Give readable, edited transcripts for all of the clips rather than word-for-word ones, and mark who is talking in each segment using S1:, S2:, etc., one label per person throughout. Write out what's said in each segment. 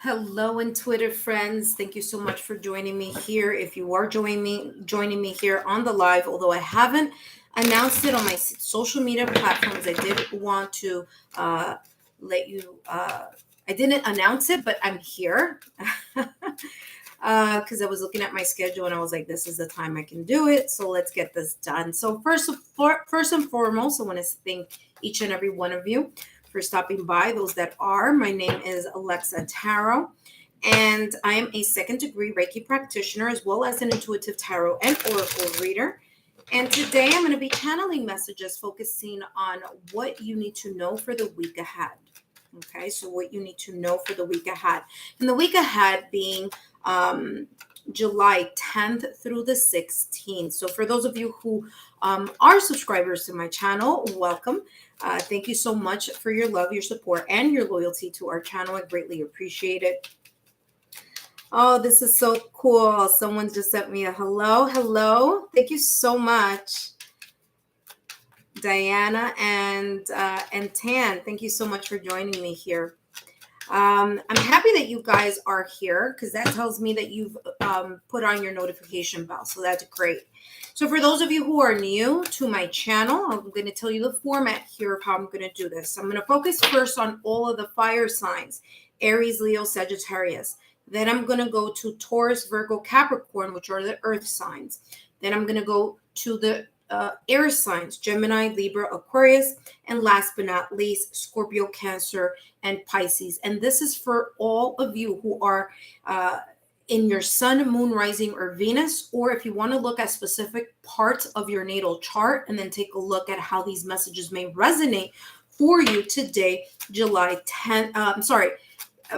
S1: Hello, Intuitive friends. Thank you so much for joining me here. If you are joining me here on the live, although I haven't announced it on my social media platforms, I did want to let you. I didn't announce it, but I'm here because I was looking at my schedule and I was like, "This is the time I can do it." So let's get this done. So first and foremost, I want to thank each and every one of you for stopping by. Those that are, my name is Alexa Tarot, and I am a second degree Reiki practitioner as well as an intuitive tarot and oracle reader. And today I'm going to be channeling messages focusing on what you need to know for the week ahead. Okay, so what you need to know for the week ahead. And the week ahead being July 10th through the 16th. So for those of you who are subscribers to my channel, welcome. Thank you so much for your love, your support, and your loyalty to our channel. I greatly appreciate it. Oh, this is so cool. Someone just sent me a hello. Hello. Thank you so much, Diana and Tan. Thank you so much for joining me here. I'm happy that you guys are here because that tells me that you've put on your notification bell. So that's great. So for those of you who are new to my channel, I'm going to tell you the format here of how I'm going to do this. I'm going to focus first on all of the fire signs, Aries, Leo, Sagittarius. Then I'm going to go to Taurus, Virgo, Capricorn, which are the earth signs. Then I'm going to go to the air signs, Gemini, Libra, Aquarius, and last but not least, Scorpio, Cancer, and Pisces. And this is for all of you who are in your sun, moon, rising, or Venus, or if you want to look at specific parts of your natal chart and then take a look at how these messages may resonate for you today, July 10th,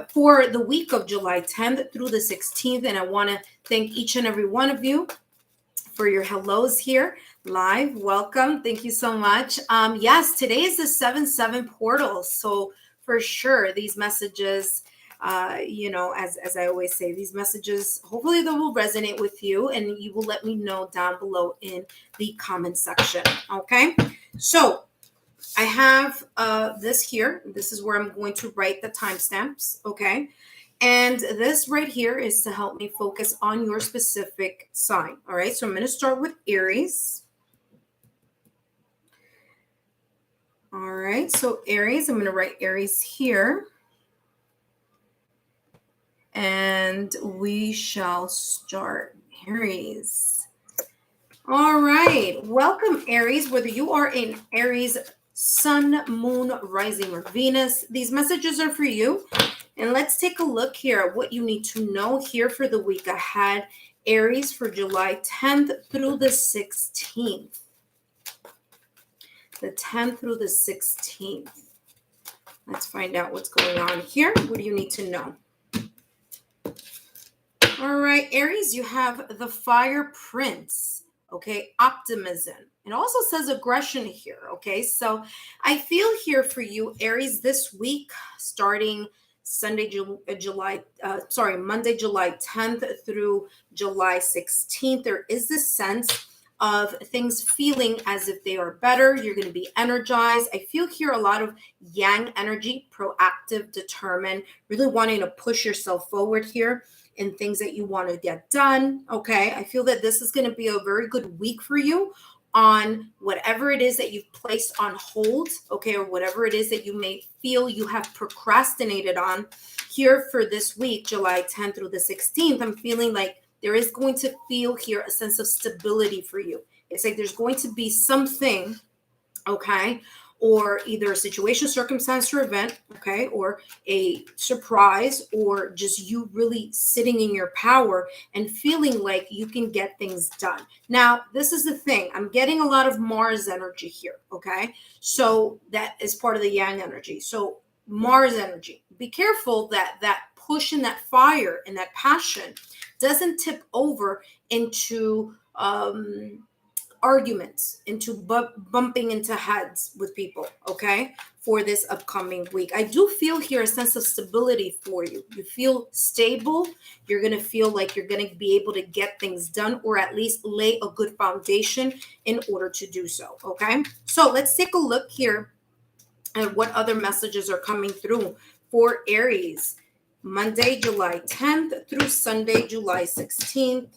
S1: for the week of July 10th through the 16th. And I want to thank each and every one of you for your hellos here live. Welcome. Thank you so much. Yes, today is the 7/7 portal. So for sure, these messages, as I always say, these messages, hopefully they will resonate with you and you will let me know down below in the comment section. Okay. So I have this here. This is where I'm going to write the timestamps. Okay. And this right here is to help me focus on your specific sign. All right. So I'm going to start with Aries. All right. So Aries, I'm going to write Aries here. And we shall start. Aries. All right. Welcome, Aries. Whether you are in Aries, Sun, Moon, Rising, or Venus, these messages are for you. And let's take a look here at what you need to know here for the week ahead. Aries for July 10th through the 16th. The 10th through the 16th. Let's find out what's going on here. What do you need to know? All right, Aries, you have the Fire Prince. Okay, optimism. It also says aggression here. Okay, so I feel here for you, Aries, this week, starting Monday, July 10th through July 16th, there is this sense of things feeling as if they are better. You're going to be energized. I feel here a lot of yang energy, proactive, determined, really wanting to push yourself forward here in things that you want to get done. Okay, I feel that this is going to be a very good week for you on whatever it is that you've placed on hold, okay, or whatever it is that you may feel you have procrastinated on here for this week, July 10th through the 16th. I'm feeling like there is going to feel here a sense of stability for you. It's like there's going to be something, okay, or either a situation, circumstance, or event, okay, or a surprise, or just you really sitting in your power and feeling like you can get things done. Now, this is the thing. I'm getting a lot of Mars energy here, okay? So that is part of the Yang energy. So Mars energy. Be careful that that push and that fire and that passion doesn't tip over into arguments, into bumping into heads with people, okay, for this upcoming week. I do feel here a sense of stability for you. You feel stable. You're going to feel like you're going to be able to get things done, or at least lay a good foundation in order to do so, okay? So let's take a look here at what other messages are coming through for Aries. Monday, July 10th through Sunday, July 16th.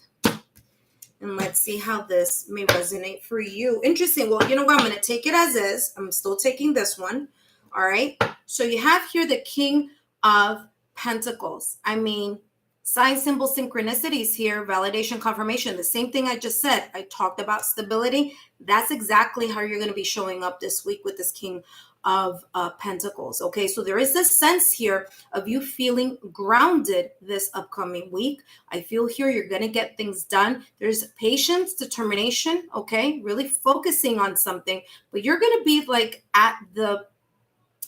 S1: And let's see how this may resonate for you. Interesting. Well, you know what? I'm going to take it as is. I'm still taking this one. All right. So you have here the King of Pentacles. I mean, sign, symbol, synchronicities here, validation, confirmation. The same thing I just said. I talked about stability. That's exactly how you're going to be showing up this week with this King of Pentacles. Okay, so there is this sense here of you feeling grounded this upcoming week. I feel here you're going to get things done. There's patience, determination, okay, really focusing on something, but you're going to be like at the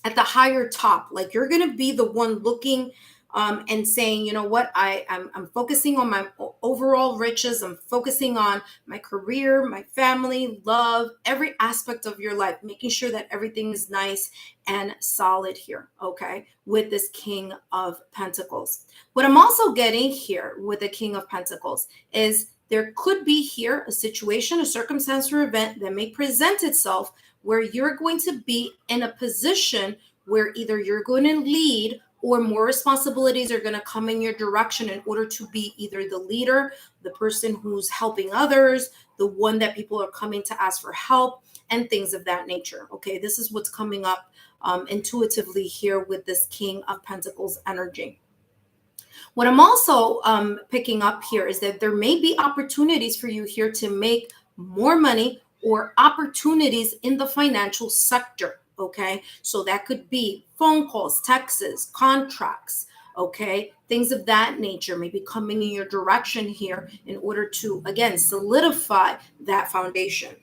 S1: higher top. Like you're going to be the one looking and saying, you know what, I'm focusing on my overall riches. I'm focusing on my career, my family, love, every aspect of your life, making sure that everything is nice and solid here, okay, with this King of Pentacles. What I'm also getting here with the King of Pentacles is there could be here a situation, a circumstance, or event that may present itself where you're going to be in a position where either you're going to lead or more responsibilities are going to come in your direction in order to be either the leader, the person who's helping others, the one that people are coming to ask for help, and things of that nature. Okay, this is what's coming up intuitively here with this King of Pentacles energy. What I'm also picking up here is that there may be opportunities for you here to make more money or opportunities in the financial sector. Okay, so that could be phone calls, texts, contracts, okay, things of that nature may be coming in your direction here in order to, again, solidify that foundation.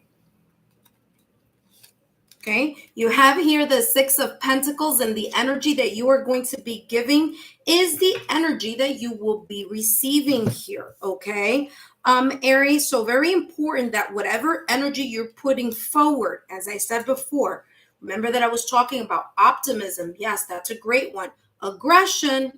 S1: Okay, you have here the Six of Pentacles, and the energy that you are going to be giving is the energy that you will be receiving here. Okay, Aries, so very important that whatever energy you're putting forward, as I said before, remember that I was talking about optimism. Yes, that's a great one. Aggression,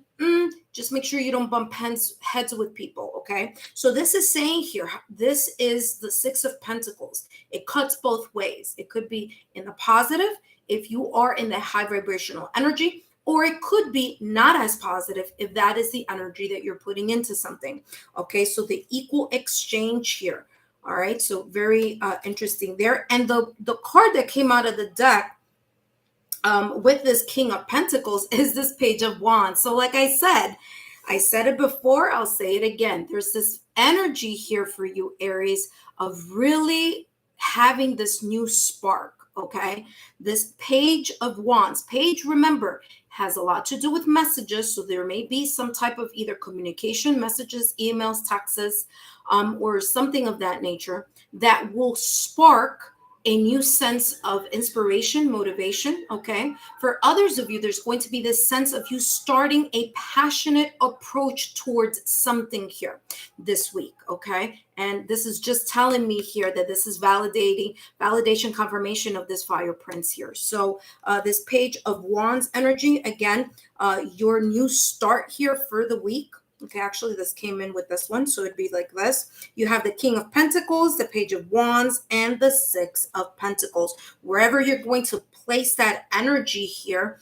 S1: just make sure you don't bump heads with people, okay? So this is saying here, this is the Six of Pentacles. It cuts both ways. It could be in the positive if you are in the high vibrational energy, or it could be not as positive if that is the energy that you're putting into something, okay? So the equal exchange here. All right, so very interesting there. And the card that came out of the deck with this King of Pentacles is this Page of Wands. So like I said it before, I'll say it again. There's this energy here for you, Aries, of really having this new spark, okay? This Page of Wands. Page, remember, has a lot to do with messages. So there may be some type of either communication, messages, emails, texts, or something of that nature that will spark a new sense of inspiration, motivation, okay? For others of you, there's going to be this sense of you starting a passionate approach towards something here this week, okay? And this is just telling me here that this is validation, confirmation of this Fire Prince here. So this Page of Wands energy, again, your new start here for the week. Okay, actually, this came in with this one, so it'd be like this. You have the King of Pentacles, the Page of Wands, and the Six of Pentacles. Wherever you're going to place that energy here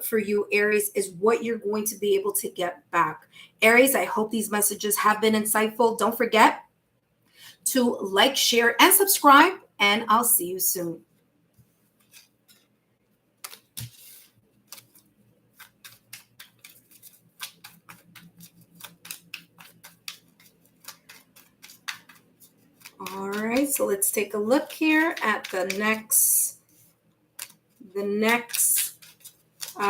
S1: for you, Aries, is what you're going to be able to get back. Aries, I hope these messages have been insightful. Don't forget to like, share, and subscribe, and I'll see you soon. All right, so let's take a look here at the next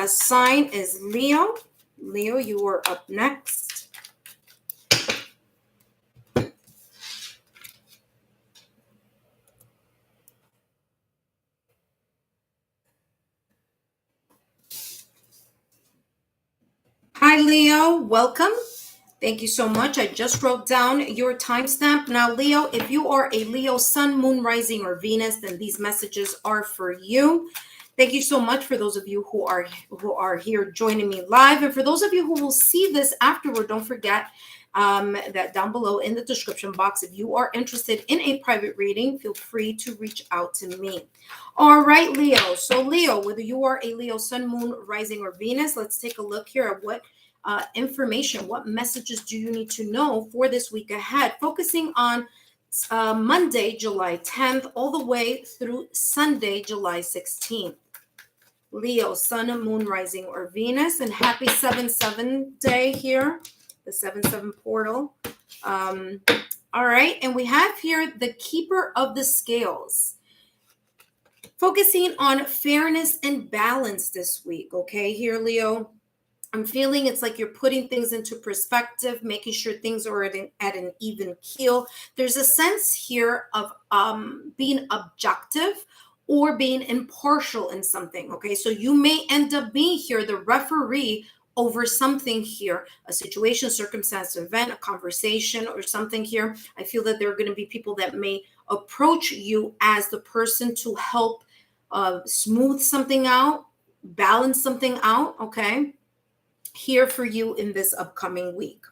S1: sign is Leo. Leo, you are up next. Hi, Leo, welcome. Thank you so much. I just wrote down your timestamp. Now, Leo, if you are a Leo sun, moon, rising, or Venus, then these messages are for you. Thank you so much for those of you who are here joining me live. And for those of you who will see this afterward, don't forget that down below in the description box, if you are interested in a private reading, feel free to reach out to me. All right, Leo. So Leo, whether you are a Leo sun, moon, rising, or Venus, let's take a look here at what information? What messages do you need to know for this week ahead? Focusing on Monday, July 10th, all the way through Sunday, July 16th. Leo, Sun, Moon, Rising, or Venus, and happy 7-7 day here, the 7-7 portal. All right, and we have here the Keeper of the Scales, focusing on fairness and balance this week. Okay, here, Leo, I'm feeling it's like you're putting things into perspective, making sure things are at an even keel. There's a sense here of being objective or being impartial in something, okay? So you may end up being here the referee over something here, a situation, circumstance, event, a conversation, or something here. I feel that there are going to be people that may approach you as the person to help smooth something out, balance something out, okay? Here for you in this upcoming week.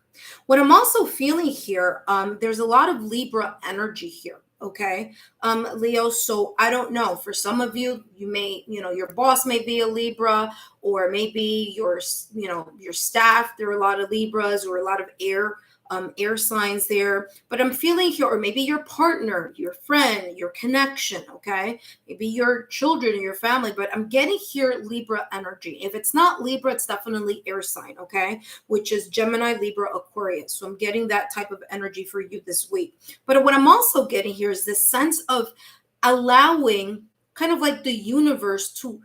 S1: What I'm also feeling here, there's a lot of Libra energy here. Okay, Leo. So I don't know. For some of you, you may, your boss may be a Libra, or maybe your staff. There are a lot of Libras or a lot of air signs there. But I'm feeling here, or maybe your partner, your friend, your connection. Okay, maybe your children or your family. But I'm getting here Libra energy. If it's not Libra, it's definitely air sign. Okay, which is Gemini, Libra, Aquarius. So I'm getting that type of energy for you this week. But what I'm also getting here is this sense of allowing kind of like the universe to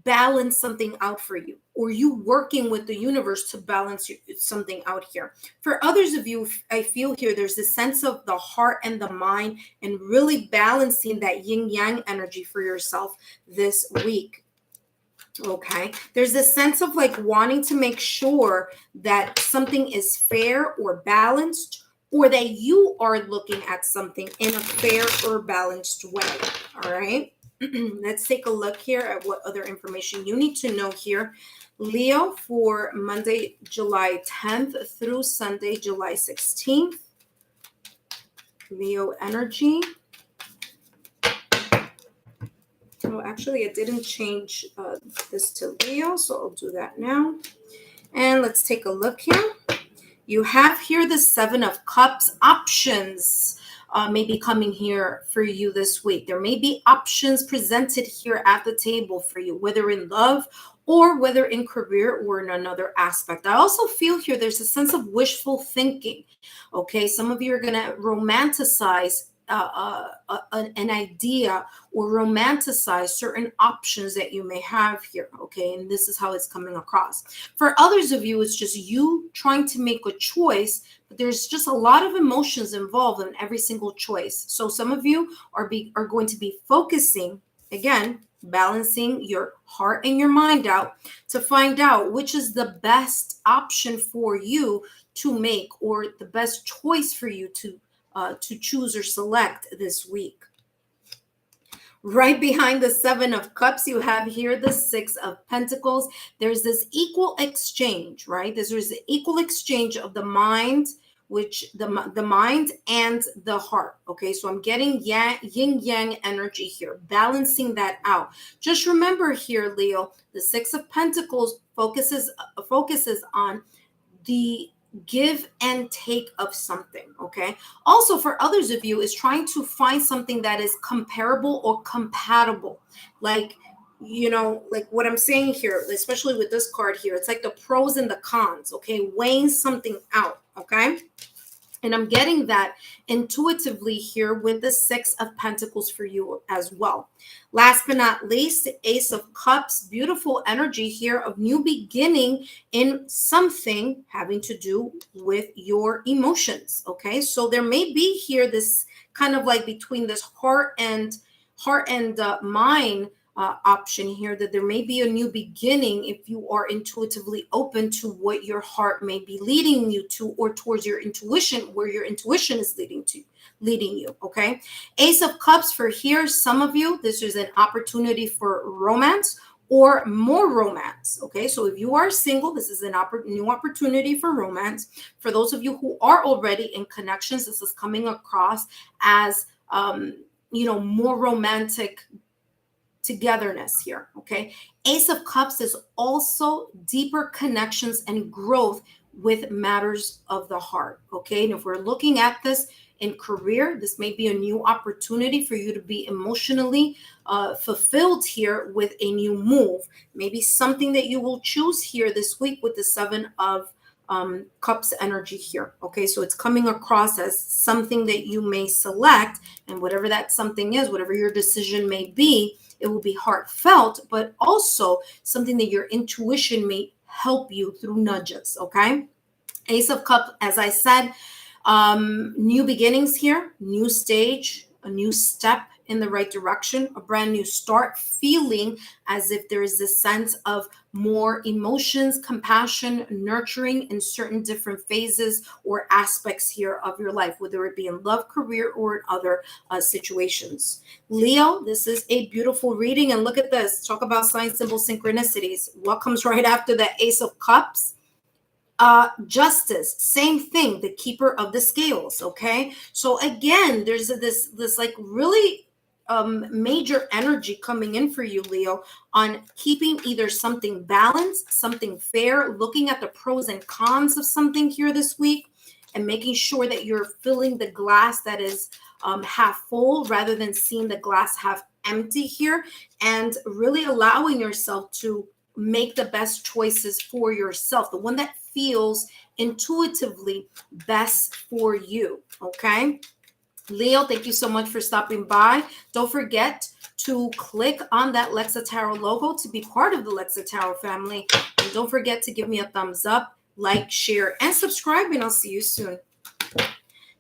S1: balance something out for you, or you working with the universe to balance something out here. For others of you, I feel here there's this sense of the heart and the mind and really balancing that yin yang energy for yourself this week. Okay, there's this sense of like wanting to make sure that something is fair or balanced, or that you are looking at something in a fair or balanced way. All right, let's take a look here at what other information you need to know here, Leo, for Monday, July 10th through Sunday, July 16th. Leo energy. Oh, actually, I didn't change this to Leo, so I'll do that now. And let's take a look here. You have here the 7 of Cups. Options may be coming here for you this week. There may be options presented here at the table for you, whether in love or whether in career or in another aspect. I also feel here there's a sense of wishful thinking. Okay, some of you are going to romanticize an idea or romanticize certain options that you may have here. Okay, and this is how it's coming across. For others of you, it's just you trying to make a choice, but there's just a lot of emotions involved in every single choice. So some of you are going to be focusing, again, balancing your heart and your mind out to find out which is the best option for you to make, or the best choice for you to choose or select this week. Right behind the 7 of Cups, you have here the 6 of Pentacles. There's this equal exchange, right? There's an equal exchange of the mind, which the mind and the heart. Okay, so I'm getting yin yang energy here, balancing that out. Just remember here, Leo, the 6 of Pentacles focuses on the give and take of something. Okay, also for others of you is trying to find something that is comparable or compatible, like like what I'm saying here, especially with this card here, it's like the pros and the cons. Okay, weighing something out. Okay, and I'm getting that intuitively here with the 6 of Pentacles for you as well. Last but not least, the Ace of Cups, beautiful energy here of new beginning in something having to do with your emotions. Okay, so there may be here this kind of like between this heart and mind option here, that there may be a new beginning if you are intuitively open to what your heart may be leading you to, or towards your intuition, where your intuition is leading you. Okay, Ace of Cups for here, some of you, this is an opportunity for romance or more romance. Okay, so if you are single, this is an new opportunity for romance. For those of you who are already in connections, this is coming across as more romantic togetherness here, okay? Ace of Cups is also deeper connections and growth with matters of the heart, okay? And if we're looking at this in career, this may be a new opportunity for you to be emotionally fulfilled here with a new move. Maybe something that you will choose here this week with the Seven of Cups energy here, okay? So it's coming across as something that you may select, and whatever that something is, whatever your decision may be, it will be heartfelt, but also something that your intuition may help you through nudges, okay? Ace of Cups, as I said, new beginnings here, new stage, a new step in the right direction, a brand new start, feeling as if there is this sense of more emotions, compassion, nurturing in certain different phases or aspects here of your life, whether it be in love, career, or in other situations. Leo, this is a beautiful reading. And look at this. Talk about sign symbol synchronicities. What comes right after the Ace of Cups? Justice, same thing, the keeper of the scales, okay? So again, there's this like really major energy coming in for you, Leo, on keeping either something balanced, something fair, looking at the pros and cons of something here this week, and making sure that you're filling the glass that is half full rather than seeing the glass half empty here, and really allowing yourself to make the best choices for yourself, the one that feels intuitively best for you, okay? Leo, thank you so much for stopping by. Don't forget to click on that Lexa Tarot logo to be part of the Lexa Tarot family. And don't forget to give me a thumbs up, like, share, and subscribe, and I'll see you soon.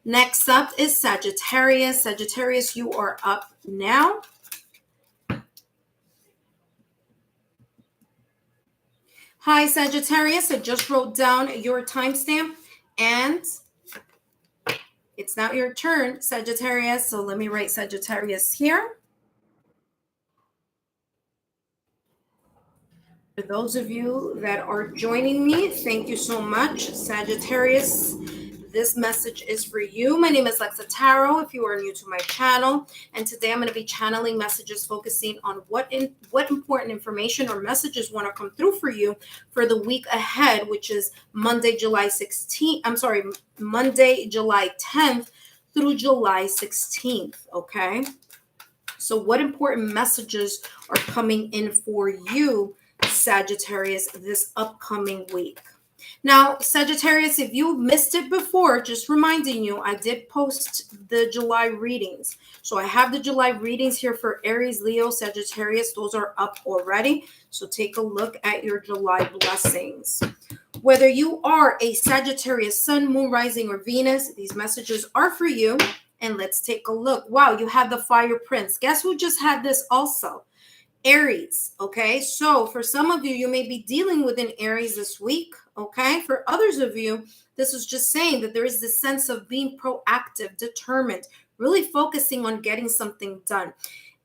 S1: Next up is Sagittarius. Sagittarius, you are up now. Hi, Sagittarius. I just wrote down your timestamp, and it's now your turn, Sagittarius. So let me write Sagittarius here. For those of you that are joining me, thank you so much, Sagittarius. This message is for you. My name is Lexa Tarot, if you are new to my channel. And today I'm going to be channeling messages focusing on what important information or messages want to come through for you for the week ahead, which is Monday, July 10th through July 16th, okay? So what important messages are coming in for you, Sagittarius, this upcoming week? Now, Sagittarius, if you missed it before, just reminding you, I did post the July readings. So I have the July readings here for Aries, Leo, Sagittarius. Those are up already. So take a look at your July blessings. Whether you are a Sagittarius, Sun, Moon, Rising, or Venus, these messages are for you. And let's take a look. Wow, you have the Fire Prince. Guess who just had this also? Aries, okay? So for some of you, you may be dealing with an Aries this week, okay? For others of you, this is just saying that there is this sense of being proactive, determined, really focusing on getting something done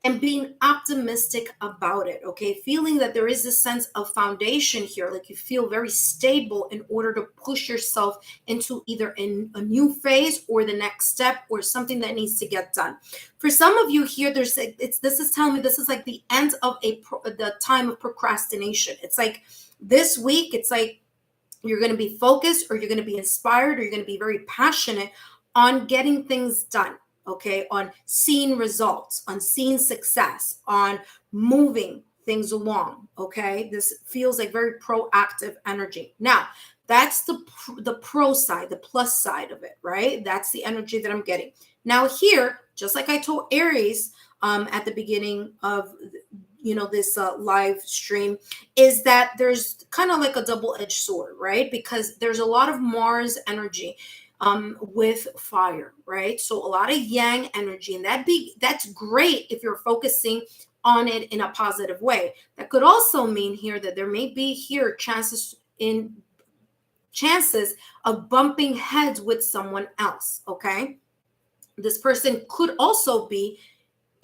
S1: and being optimistic about it, okay? Feeling that there is a sense of foundation here, like you feel very stable in order to push yourself into either a new phase or the next step or something that needs to get done. For some of you here, this is telling me this is like the end of the time of procrastination. It's like this week, it's like you're going to be focused, or you're going to be inspired, or you're going to be very passionate on getting things done. Okay, on seeing results, on seeing success, on moving things along. Okay, this feels like very proactive energy. Now, that's the pro side, the plus side of it, right? That's the energy that I'm getting. Now here, just like I told Aries at the beginning of this live stream, is that there's kind of like a double-edged sword, right? Because there's a lot of Mars energy with fire, right? So a lot of yang energy, and that's great if you're focusing on it in a positive way. That could also mean here that there may be here chances of bumping heads with someone else, okay? This person could also be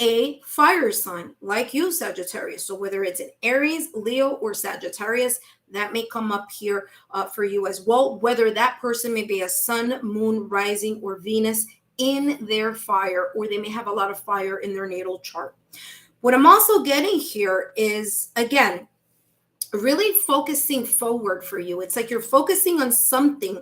S1: a fire sign like you, Sagittarius. So whether it's an Aries, Leo, or Sagittarius, that may come up here for you as well. Whether that person may be a Sun, Moon, Rising, or Venus in their fire, or they may have a lot of fire in their natal chart. What I'm also getting here is, again, really focusing forward for you. It's like you're focusing on something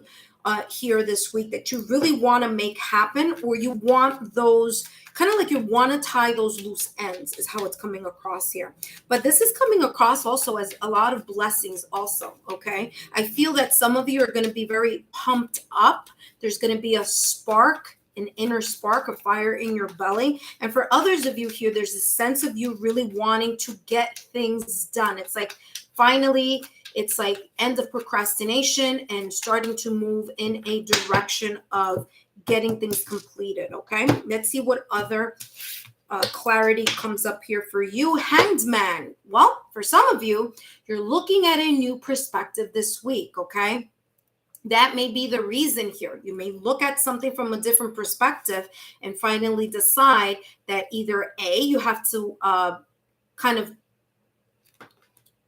S1: here this week that you really want to make happen, or you want those kind of like you want to tie those loose ends, is how it's coming across here. But this is coming across also as a lot of blessings also, okay? I feel that some of you are going to be very pumped up. There's going to be a spark, an inner spark, a fire in your belly. And for others of you here, there's a sense of you really wanting to get things done. It's like finally, it's like end of procrastination and starting to move in a direction of getting things completed, okay? Let's see what other clarity comes up here for you. Hanged Man. Well, for some of you, you're looking at a new perspective this week, okay? That may be the reason here. You may look at something from a different perspective and finally decide that either A, you have to kind of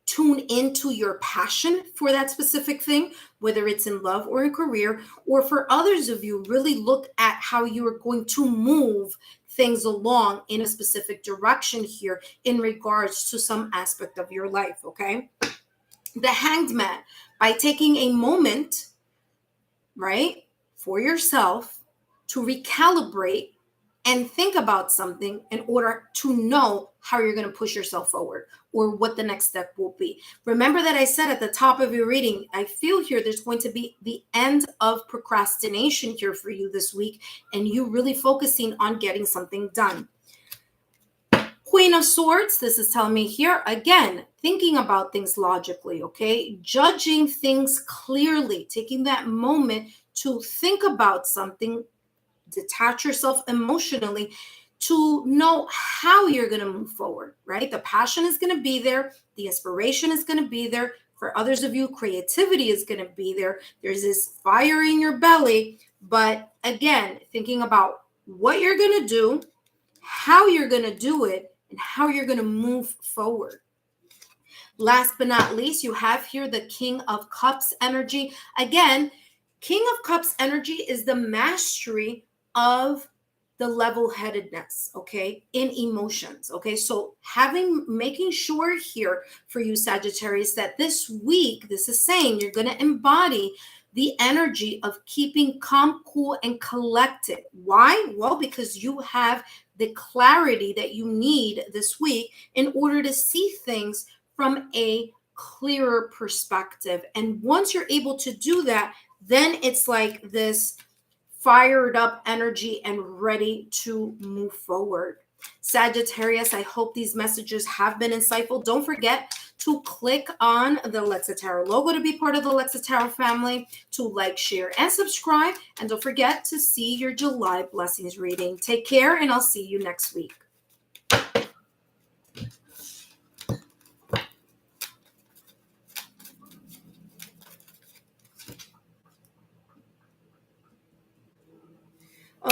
S1: tune into your passion for that specific thing, whether it's in love or in career, or for others of you, really look at how you are going to move things along in a specific direction here in regards to some aspect of your life, okay? The Hanged Man, by taking a moment, right, for yourself to recalibrate and think about something in order to know how you're going to push yourself forward or what the next step will be. Remember that I said at the top of your reading, I feel here there's going to be the end of procrastination here for you this week, and you really focusing on getting something done. Queen of Swords, this is telling me here, again, thinking about things logically, okay? Judging things clearly, taking that moment to think about something, detach yourself emotionally to know how you're going to move forward, right? The passion is going to be there. The inspiration is going to be there. For others of you, creativity is going to be there. There's this fire in your belly. But again, thinking about what you're going to do, how you're going to do it, and how you're going to move forward. Last but not least, you have here the King of Cups energy. Again, King of Cups energy is the mastery of the level-headedness, okay, in emotions, okay? So making sure here for you, Sagittarius, that this week, this is saying you're going to embody the energy of keeping calm, cool, and collected. Why? Well, because you have the clarity that you need this week in order to see things from a clearer perspective. And once you're able to do that, then it's like this fired up energy and ready to move forward. Sagittarius, I hope these messages have been insightful. Don't forget to click on the Lexa Tarot logo to be part of the Lexa Tarot family, to like, share, and subscribe. And don't forget to see your July blessings reading. Take care, and I'll see you next week.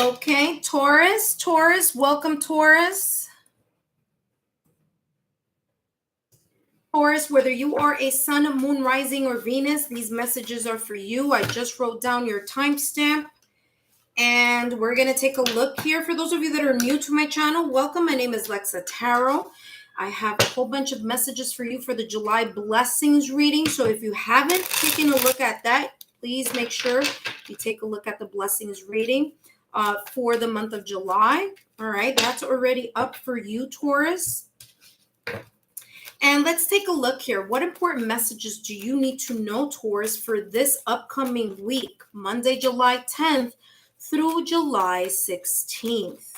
S1: Okay, Taurus, welcome, Taurus. Taurus, whether you are a sun, moon, rising, or Venus, these messages are for you. I just wrote down your timestamp, and we're going to take a look here. For those of you that are new to my channel, welcome. My name is Lexa Tarot. I have a whole bunch of messages for you for the July blessings reading. So if you haven't taken a look at that, please make sure you take a look at the blessings reading for the month of July. All right, that's already up for you, Taurus. And let's take a look here. What important messages do you need to know, Taurus, for this upcoming week, Monday, July 10th through July 16th?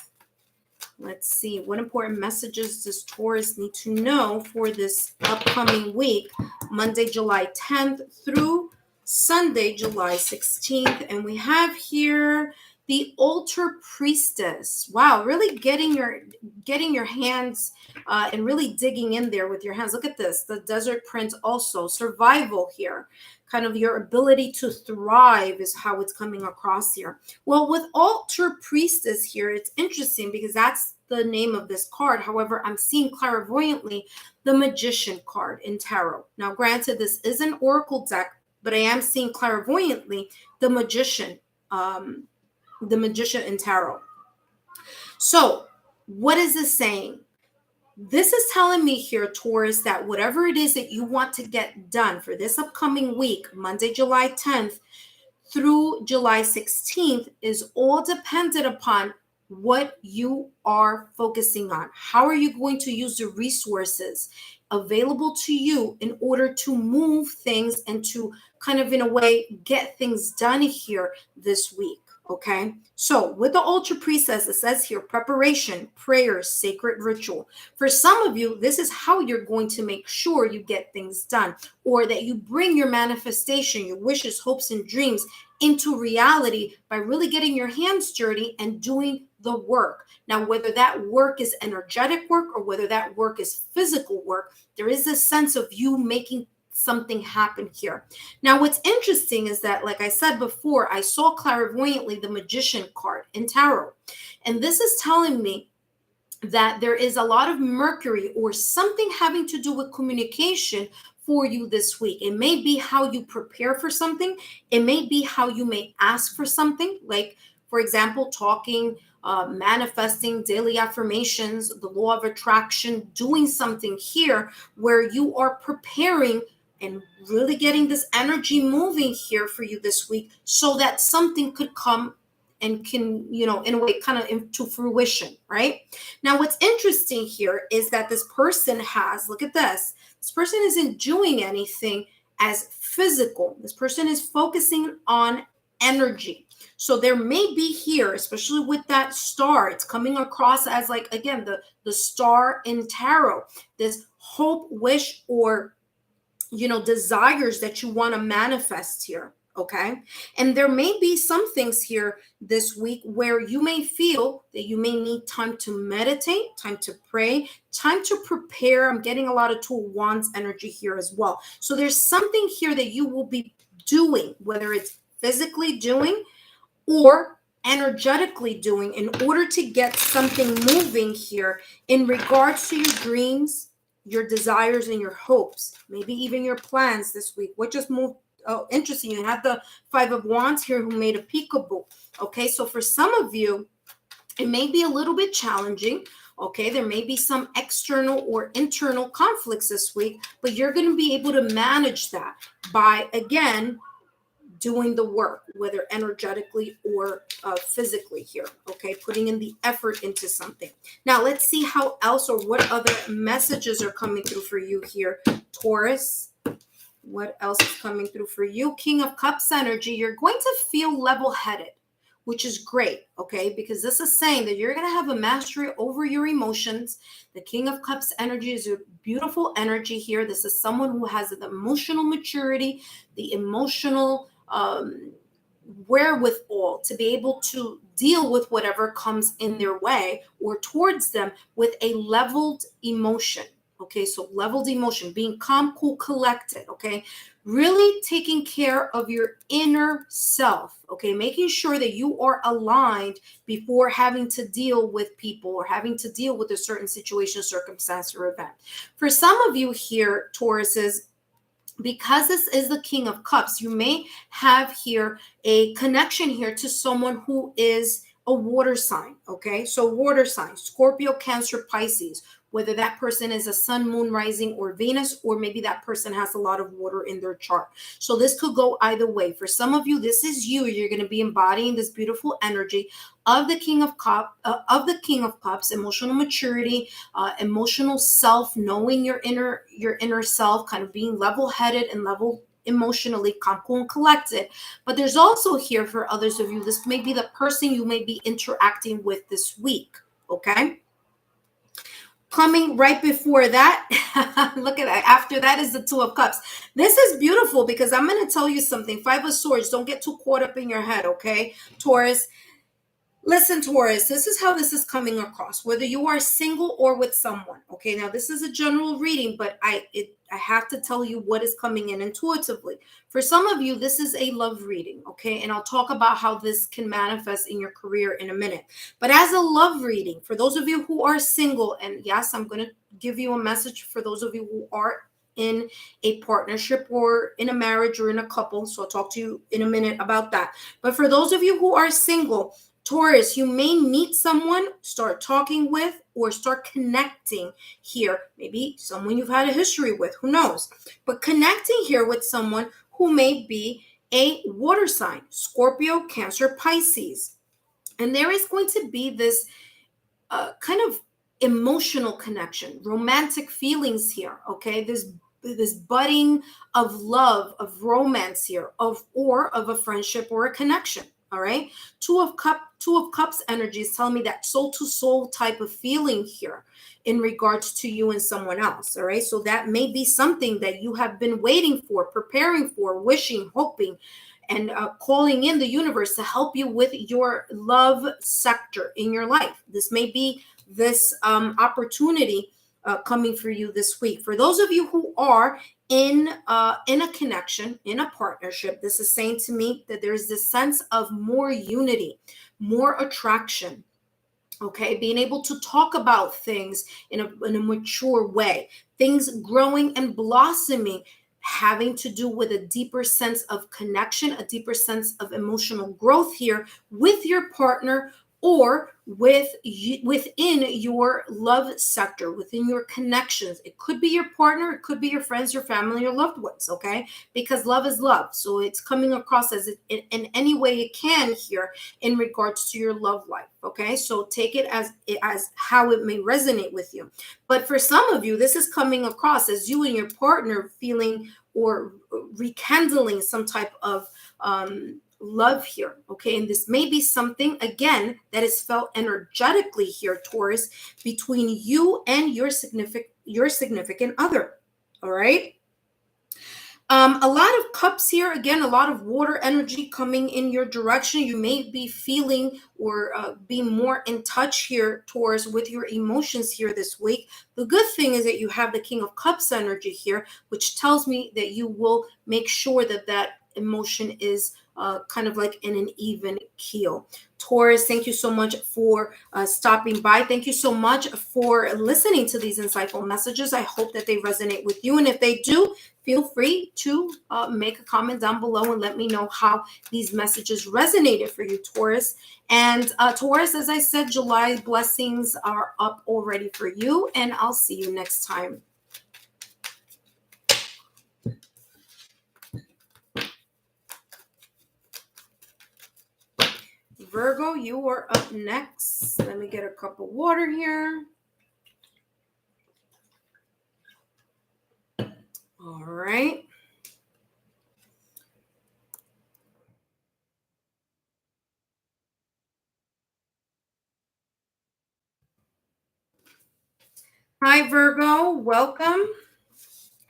S1: Let's see. What important messages does Taurus need to know for this upcoming week, Monday, July 10th through Sunday, July 16th? And we have here the Altar Priestess. Wow, really getting your hands and really digging in there with your hands. Look at this. The Desert Prince also. Survival here. Kind of your ability to thrive is how it's coming across here. Well, with Altar Priestess here, it's interesting because that's the name of this card. However, I'm seeing clairvoyantly the Magician card in tarot. Now, granted, this is an oracle deck, but I am seeing clairvoyantly the Magician in tarot. So what is this saying? This is telling me here, Taurus, that whatever it is that you want to get done for this upcoming week, Monday, July 10th through July 16th, is all dependent upon what you are focusing on. How are you going to use the resources available to you in order to move things and to kind of, in a way, get things done here this week? Okay, so with the ultra priestess, it says here preparation, prayers, sacred ritual. For some of you, this is how you're going to make sure you get things done, or that you bring your manifestation, your wishes, hopes, and dreams into reality by really getting your hands dirty and doing the work. Now, whether that work is energetic work or whether that work is physical work, there is a sense of you making something happen here. Now, what's interesting is that, like I said before, I saw clairvoyantly the magician card in tarot. And this is telling me that there is a lot of Mercury or something having to do with communication for you this week. It may be how you prepare for something. It may be how you may ask for something, like, for example, talking, manifesting, daily affirmations, the law of attraction, doing something here where you are preparing and really getting this energy moving here for you this week so that something could come and can, in a way, kind of into fruition, right? Now, what's interesting here is that this person has, look at this person isn't doing anything as physical. This person is focusing on energy. So there may be here, especially with that star, it's coming across as, like, again, the star in tarot, this hope, wish, or desires that you want to manifest here. Okay. And there may be some things here this week where you may feel that you may need time to meditate, time to pray, time to prepare. I'm getting a lot of Two of Wands energy here as well. So there's something here that you will be doing, whether it's physically doing or energetically doing, in order to get something moving here in regards to your dreams, your desires, and your hopes, maybe even your plans this week. What just moved? Oh, interesting. You have the Five of Wands here who made a peekaboo. Okay, so for some of you, it may be a little bit challenging. Okay, there may be some external or internal conflicts this week, but you're going to be able to manage that by, again, doing the work, whether energetically or physically here, okay? Putting in the effort into something. Now, let's see how else or what other messages are coming through for you here, Taurus. What else is coming through for you? King of Cups energy. You're going to feel level-headed, which is great, okay? Because this is saying that you're going to have a mastery over your emotions. The King of Cups energy is a beautiful energy here. This is someone who has the emotional maturity, the emotional wherewithal to be able to deal with whatever comes in their way or towards them with a leveled emotion. Okay, so leveled emotion, being calm, cool, collected. Okay, really taking care of your inner self. Okay, making sure that you are aligned before having to deal with people or having to deal with a certain situation, circumstance, or event. For some of you here, Tauruses, because this is the King of Cups, you may have here a connection here to someone who is a water sign. Okay, so water signs, Scorpio, Cancer, Pisces, whether that person is a sun, moon, rising, or Venus, or maybe that person has a lot of water in their chart. So this could go either way. For some of you, this is you. You're going to be embodying this beautiful energy of the King of Cups, emotional maturity, emotional self, knowing your inner self, kind of being level-headed and level emotionally, calm, cool, and collected. But there's also here for others of you, this may be the person you may be interacting with this week. Okay. Coming right before that, look at that. After that is the Two of Cups. This is beautiful because I'm going to tell you something. Five of Swords, don't get too caught up in your head, okay? Taurus, listen, Taurus, this is how this is coming across, whether you are single or with someone, okay? Now, this is a general reading, but I have to tell you what is coming in intuitively. For some of you, this is a love reading, okay? And I'll talk about how this can manifest in your career in a minute. But as a love reading, for those of you who are single, and yes, I'm going to give you a message for those of you who are in a partnership or in a marriage or in a couple. So I'll talk to you in a minute about that. But for those of you who are single, Taurus, you may meet someone, start talking with, or start connecting here. Maybe someone you've had a history with, who knows? But connecting here with someone who may be a water sign, Scorpio, Cancer, Pisces. And there is going to be this kind of emotional connection, romantic feelings here, okay? This budding of love, of romance here, of a friendship or a connection. All right. Two of Cups energies tell me that soul to soul type of feeling here in regards to you and someone else. All right. So that may be something that you have been waiting for, preparing for, wishing, hoping, and calling in the universe to help you with your love sector in your life. This may be this opportunity coming for you this week. For those of you who are in a connection, in a partnership, this is saying to me that there's this sense of more unity, more attraction. Okay, being able to talk about things in a mature way, things growing and blossoming, having to do with a deeper sense of connection, a deeper sense of emotional growth here with your partner, or within your love sector, within your connections. It could be your partner, it could be your friends, your family, your loved ones, okay? Because love is love. So it's coming across as in any way it can here in regards to your love life, okay? So take it as how it may resonate with you. But for some of you, this is coming across as you and your partner feeling or rekindling some type of love here, okay? And this may be something, again, that is felt energetically here, Taurus, between you and your significant other, all right? A lot of cups here, again, a lot of water energy coming in your direction. You may be feeling or being more in touch here, Taurus, with your emotions here this week. The good thing is that you have the King of Cups energy here, which tells me that you will make sure that that emotion is kind of like in an even keel. Taurus, thank you so much for stopping by. Thank you so much for listening to these insightful messages. I hope that they resonate with you. And if they do, feel free to make a comment down below and let me know how these messages resonated for you, Taurus. And Taurus, as I said, July blessings are up already for you. And I'll see you next time. Virgo, you are up next. Let me get a cup of water here. All right. Hi, Virgo. Welcome.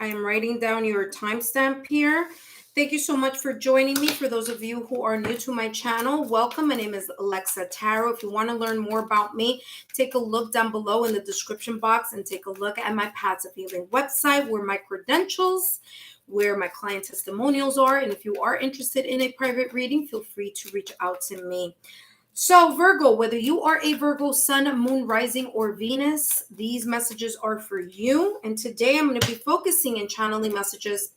S1: I am writing down your timestamp here. Thank you so much for joining me. For those of you who are new to my channel, welcome. My name is Alexa Tarot. If you want to learn more about me, take a look down below in the description box and take a look at my Paths of Healing website, where my credentials, where my client testimonials are. And if you are interested in a private reading, feel free to reach out to me. So Virgo, whether you are a Virgo sun, moon, rising, or Venus, these messages are for you. And today I'm going to be focusing and channeling messages,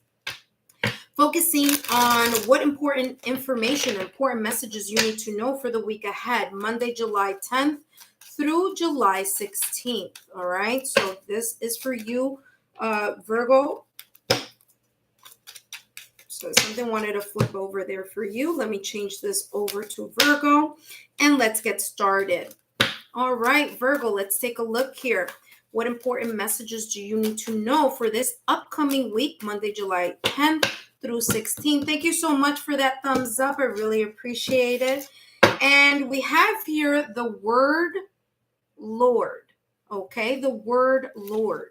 S1: focusing on what important information, important messages you need to know for the week ahead, Monday, July 10th through July 16th. All right. So this is for you, Virgo. So something wanted to flip over there for you. Let me change this over to Virgo and let's get started. All right, Virgo, let's take a look here. What important messages do you need to know for this upcoming week, Monday, July 10th through 16th? Thank you so much for that thumbs up. I really appreciate it. And we have here the word Lord. Okay, the word Lord.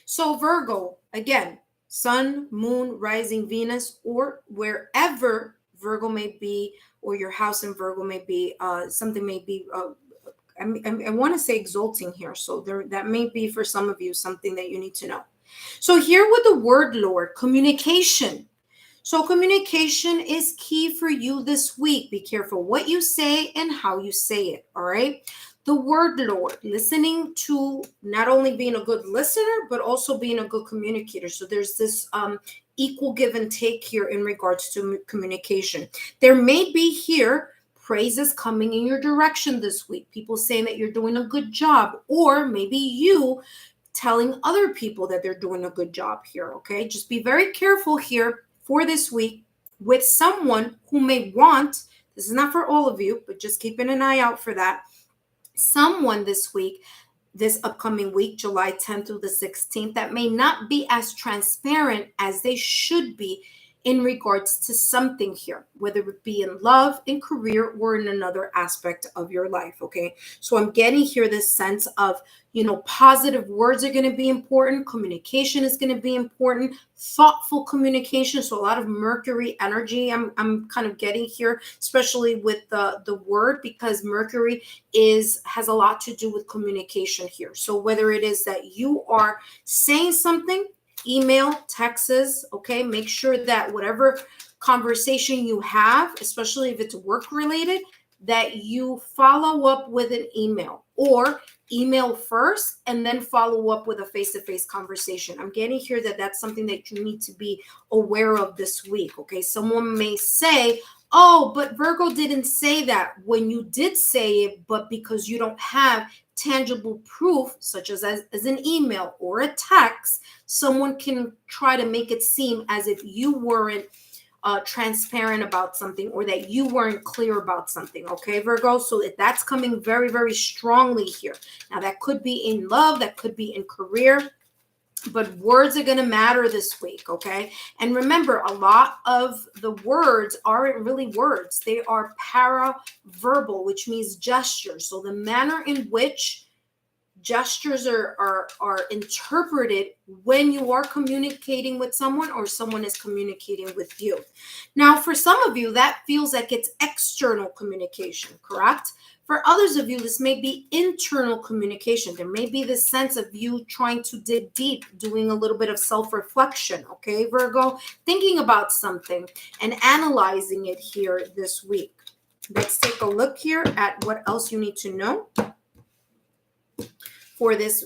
S1: So Virgo, again, Sun, Moon, Rising, Venus, or wherever Virgo may be, or your house in Virgo may be, something may be, I want to say exalting here. So that may be for some of you something that you need to know. So here with the word Lord, communication. So communication is key for you this week. Be careful what you say and how you say it, all right? The word Lord, listening to not only being a good listener, but also being a good communicator. So there's this equal give and take here in regards to communication. There may be here praises coming in your direction this week, people saying that you're doing a good job, or maybe you telling other people that they're doing a good job here, okay? Just be very careful here for this week with someone who may want, this is not for all of you, but just keeping an eye out for that, someone this week, this upcoming week, July 10th through the 16th, that may not be as transparent as they should be in regards to something here, whether it be in love, in career, or in another aspect of your life, okay? So I'm getting here this sense of, positive words are going to be important. Communication is going to be important. Thoughtful communication. So a lot of Mercury energy I'm kind of getting here, especially with the word, because Mercury has a lot to do with communication here. So whether it is that you are saying something, email, texts, okay, make sure that whatever conversation you have, especially if it's work related, that you follow up with an email, or email first and then follow up with a face-to-face conversation. I'm getting here that that's something that you need to be aware of this week, okay? Someone may say, oh, but Virgo didn't say that, when you did say it, but because you don't have tangible proof, such as an email or a text, someone can try to make it seem as if you weren't transparent about something, or that you weren't clear about something, okay, Virgo? So that's coming very, very strongly here. Now, that could be in love, that could be in career, but words are going to matter this week, okay? And remember, a lot of the words aren't really words. They are paraverbal, which means gestures. So the manner in which gestures are interpreted when you are communicating with someone, or someone is communicating with you. Now, for some of you, that feels like it's external communication, correct? For others of you, this may be internal communication. There may be this sense of you trying to dig deep, doing a little bit of self-reflection, okay, Virgo? Thinking about something and analyzing it here this week. Let's take a look here at what else you need to know for this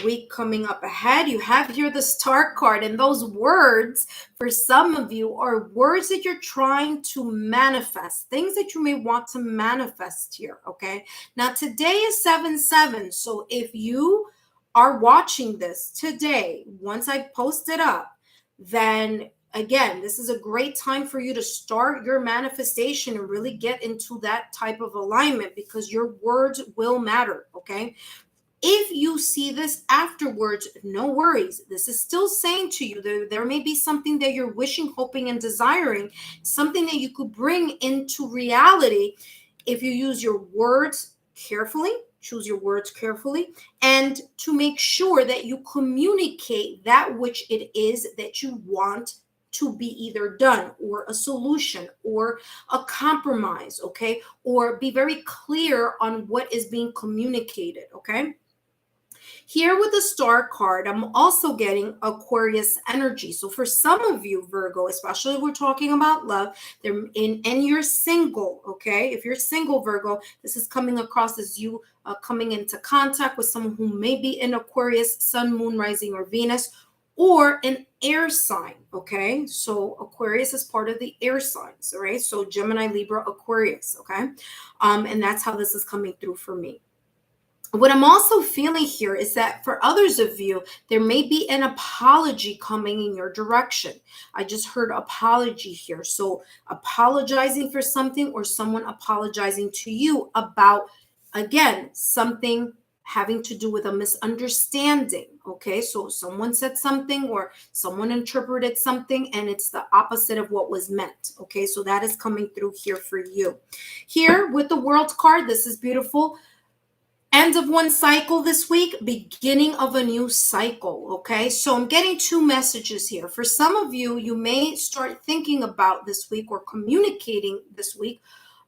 S1: week coming up ahead. You have here the Star card, and those words for some of you are words that you're trying to manifest, things that you may want to manifest here, okay? Now, today is 7/7, so if you are watching this today, once I post it up, then again, this is a great time for you to start your manifestation and really get into that type of alignment, because your words will matter, okay? If you see this afterwards, no worries. This is still saying to you there may be something that you're wishing, hoping, and desiring, something that you could bring into reality if you use your words carefully, choose your words carefully, and to make sure that you communicate that which it is that you want to be either done, or a solution, or a compromise, okay? Or be very clear on what is being communicated, okay? Here with the Star card, I'm also getting Aquarius energy. So for some of you, Virgo, especially if we're talking about love, and you're single, okay? If you're single, Virgo, this is coming across as you coming into contact with someone who may be in Aquarius, Sun, Moon, Rising, or Venus, or an air sign, okay? So Aquarius is part of the air signs, all right? So Gemini, Libra, Aquarius, okay? And that's how this is coming through for me. What I'm also feeling here is that for others of you, there may be an apology coming in your direction. I just heard apology here. So apologizing for something, or someone apologizing to you about, again, something having to do with a misunderstanding, okay? So someone said something, or someone interpreted something, and it's the opposite of what was meant, okay? So that is coming through here for you. Here with the World card, this is beautiful. End of one cycle this week, beginning of a new cycle, okay? So I'm getting two messages here. For some of you, you may start thinking about this week, or communicating this week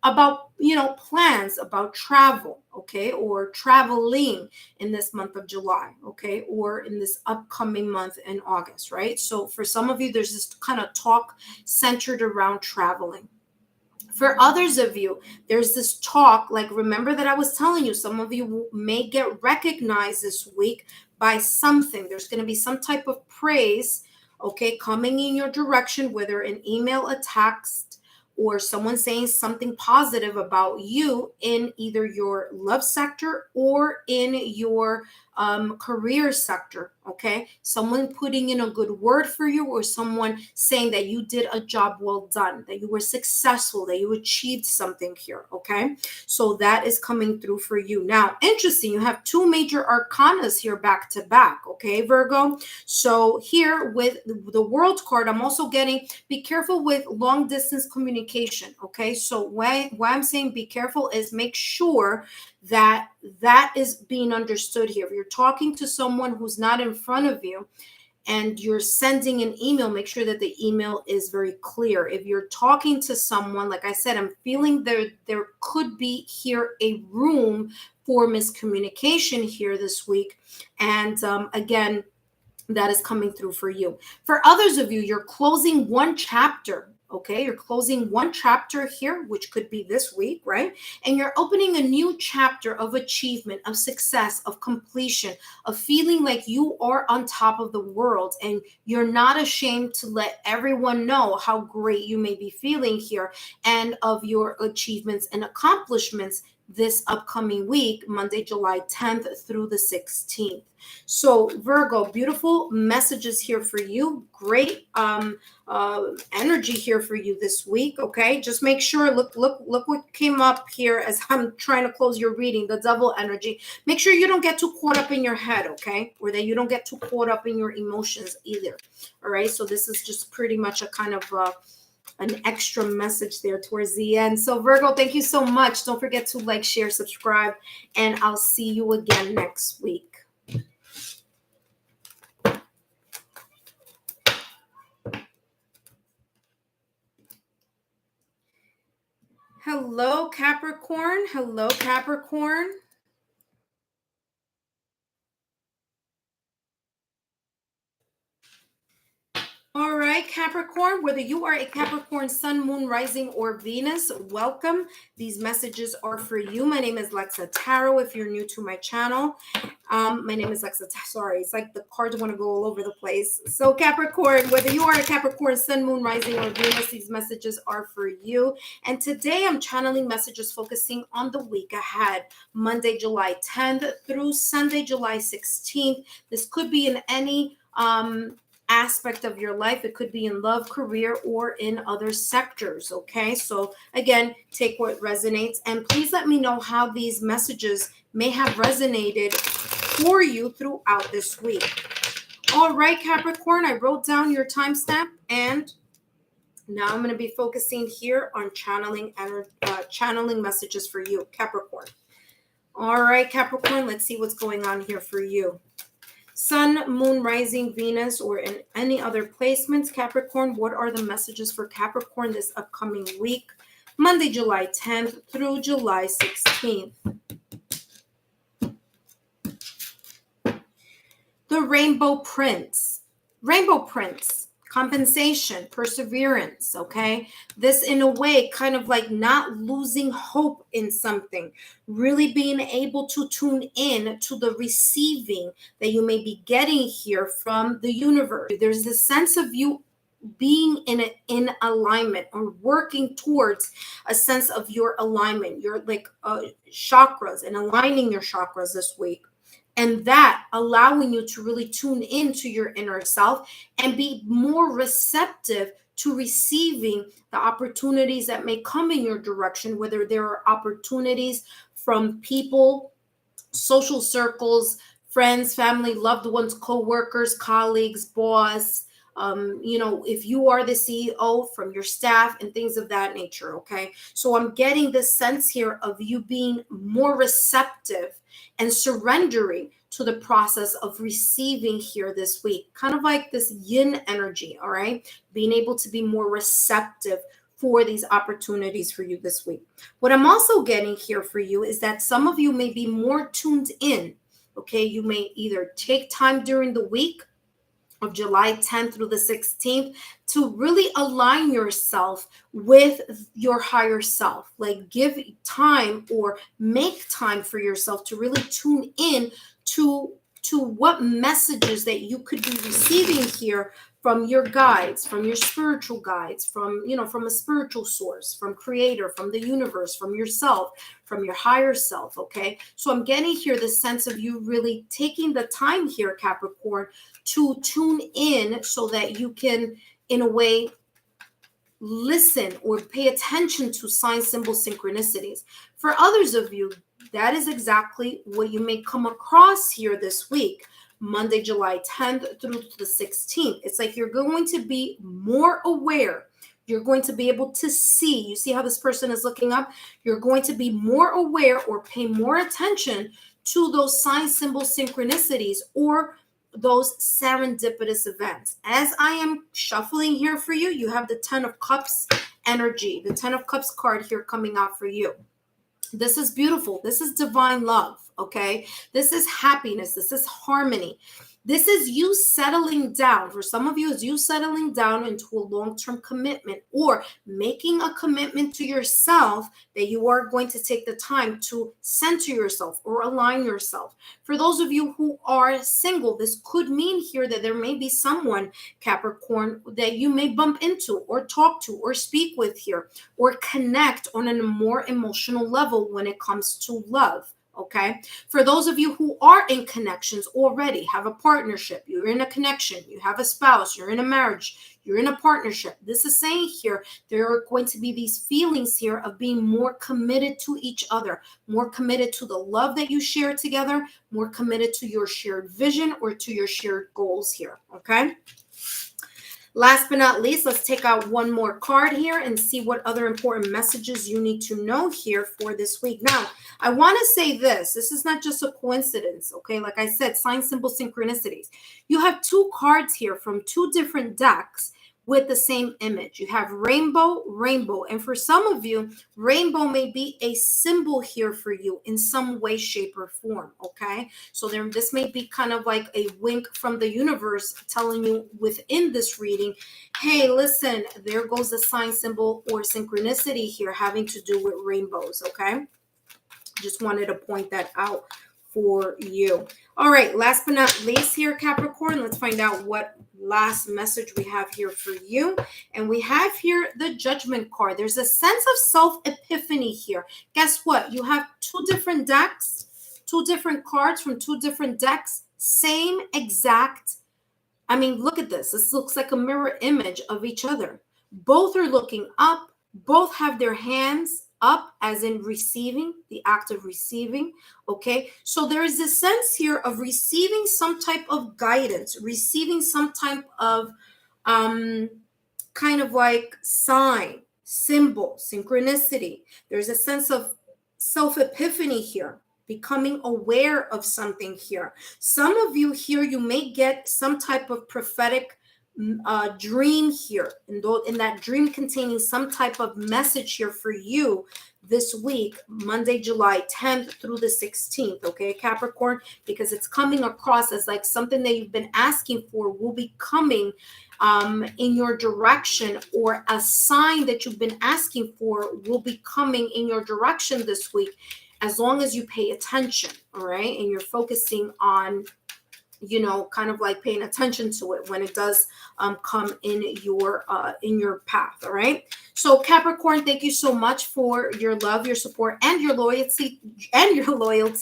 S1: about, plans about travel, okay? Or traveling in this month of July, okay? Or in this upcoming month in August, right? So for some of you, there's this kind of talk centered around traveling. For others of you, there's this talk, like, remember that I was telling you, some of you may get recognized this week by something. There's going to be some type of praise, okay, coming in your direction, whether an email, a text, or someone saying something positive about you in either your love sector or in your career sector. Okay, someone putting in a good word for you, or someone saying that you did a job well done, that you were successful, that you achieved something here. Okay, so that is coming through for you. Now, interesting, you have two major arcanas here back to back. Okay, Virgo. So here with the World card, I'm also getting be careful with long distance communication. Okay, so why I'm saying be careful is make sure that that is being understood here. If you're talking to someone who's not in front of you and you're sending an email, make sure that the email is very clear. If you're talking to someone, like I said, I'm feeling there could be here a room for miscommunication here this week. And again, that is coming through for you. For others of you, you're closing one chapter. Okay, you're closing one chapter here, which could be this week, right? And you're opening a new chapter of achievement, of success, of completion, of feeling like you are on top of the world, and you're not ashamed to let everyone know how great you may be feeling here and of your achievements and accomplishments this upcoming week, Monday, July 10th through the 16th. So Virgo, beautiful messages here for you. Great energy here for you this week. Okay, just make sure, look what came up here as I'm trying to close your reading, the Devil energy. Make sure you don't get too caught up in your head, okay, or that you don't get too caught up in your emotions either. All right, so this is just pretty much a kind of an extra message there towards the end. So Virgo, thank you so much. Don't forget to like, share, subscribe, and I'll see you again next week. Hello, Capricorn. Hello, Capricorn. All right, Capricorn, whether you are a Capricorn sun, moon, rising, or Venus, welcome. These messages are for you. My name is Lexa Tarot. If you're new to my channel, my name is Lexa. Sorry, it's like the cards want to go all over the place. So Capricorn, whether you are a Capricorn sun, moon, rising, or Venus, these messages are for you. And today I'm channeling messages focusing on the week ahead, Monday, July 10th through Sunday, July 16th. This could be in any aspect of your life. It could be in love, career, or in other sectors. Okay, so again, take what resonates, and please let me know how these messages may have resonated for you throughout this week. All right, Capricorn, I wrote down your timestamp, and now I'm going to be focusing here on channeling messages for you, Capricorn. All right, Capricorn, let's see what's going on here for you. Sun, moon, rising, Venus, or in any other placements, Capricorn, what are the messages for Capricorn this upcoming week, Monday, July 10th through July 16th? The Rainbow Prince. Rainbow Prince. Compensation, perseverance, okay? This, in a way, kind of like not losing hope in something, really being able to tune in to the receiving that you may be getting here from the universe. There's this sense of you being in alignment or working towards a sense of your alignment, your like chakras, and aligning your chakras this week. And that allowing you to really tune into your inner self and be more receptive to receiving the opportunities that may come in your direction, whether there are opportunities from people, social circles, friends, family, loved ones, co-workers, colleagues, boss, if you are the CEO, from your staff and things of that nature. Okay. So I'm getting the sense here of you being more receptive and surrendering to the process of receiving here this week, kind of like this yin energy. All right. Being able to be more receptive for these opportunities for you this week. What I'm also getting here for you is that some of you may be more tuned in. Okay. You may either take time during the week of July 10th through the 16th to really align yourself with your higher self. Like give time or make time for yourself to really tune in to what messages that you could be receiving here from your guides, from your spiritual guides, from, you know, from a spiritual source, from creator, from the universe, from yourself, from your higher self. Okay. So I'm getting here the sense of you really taking the time here, Capricorn, to tune in so that you can, in a way, listen or pay attention to sign, symbol, synchronicities. For others of you, that is exactly what you may come across here this week, Monday, July 10th through the 16th. It's like you're going to be more aware. You're going to be able to see. You see how this person is looking up? You're going to be more aware or pay more attention to those sign, symbol, synchronicities, or those serendipitous events. As I am shuffling here for you, you have the 10 of Cups energy, the 10 of Cups card here coming out for you. This is beautiful. This is divine love, okay? This is happiness. This is harmony. This is you settling down. For some of you, it's you settling down into a long-term commitment or making a commitment to yourself that you are going to take the time to center yourself or align yourself. For those of you who are single, this could mean here that there may be someone, Capricorn, that you may bump into or talk to or speak with here or connect on a more emotional level when it comes to love. Okay. For those of you who are in connections already, have a partnership, you're in a connection, you have a spouse, you're in a marriage, you're in a partnership. This is saying here, there are going to be these feelings here of being more committed to each other, more committed to the love that you share together, more committed to your shared vision or to your shared goals here. Okay. Last but not least, let's take out one more card here and see what other important messages you need to know here for this week. Now, I want to say this. This is not just a coincidence, okay? Like I said, sign, symbol, synchronicities. You have two cards here from two different decks with the same image. You have rainbow, rainbow. And for some of you, rainbow may be a symbol here for you in some way, shape, or form, okay? So this may be kind of like a wink from the universe telling you within this reading, hey, listen, there goes a sign, symbol, or synchronicity here having to do with rainbows, okay? Just wanted to point that out for you. All right, last but not least here, Capricorn, let's find out what last message we have here for you. And we have here the Judgment card. There's a sense of self-epiphany here. Guess what? You have two different decks, two different cards from two different decks, same exact. I mean, look at this. This looks like a mirror image of each other. Both are looking up. Both have their hands up, as in receiving, the act of receiving. Okay, so there is a sense here of receiving some type of guidance, receiving some type of kind of like sign, symbol, synchronicity. There's a sense of self-epiphany here, becoming aware of something here. Some of you here, you may get some type of prophetic dream here, in that dream containing some type of message here for you this week, Monday, July 10th through the 16th, okay, Capricorn, because it's coming across as like something that you've been asking for will be coming in your direction, or a sign that you've been asking for will be coming in your direction this week, as long as you pay attention, all right, and you're focusing on, you know, kind of like paying attention to it when it does come in your path. All right. So Capricorn, thank you so much for your love, your support, and your loyalty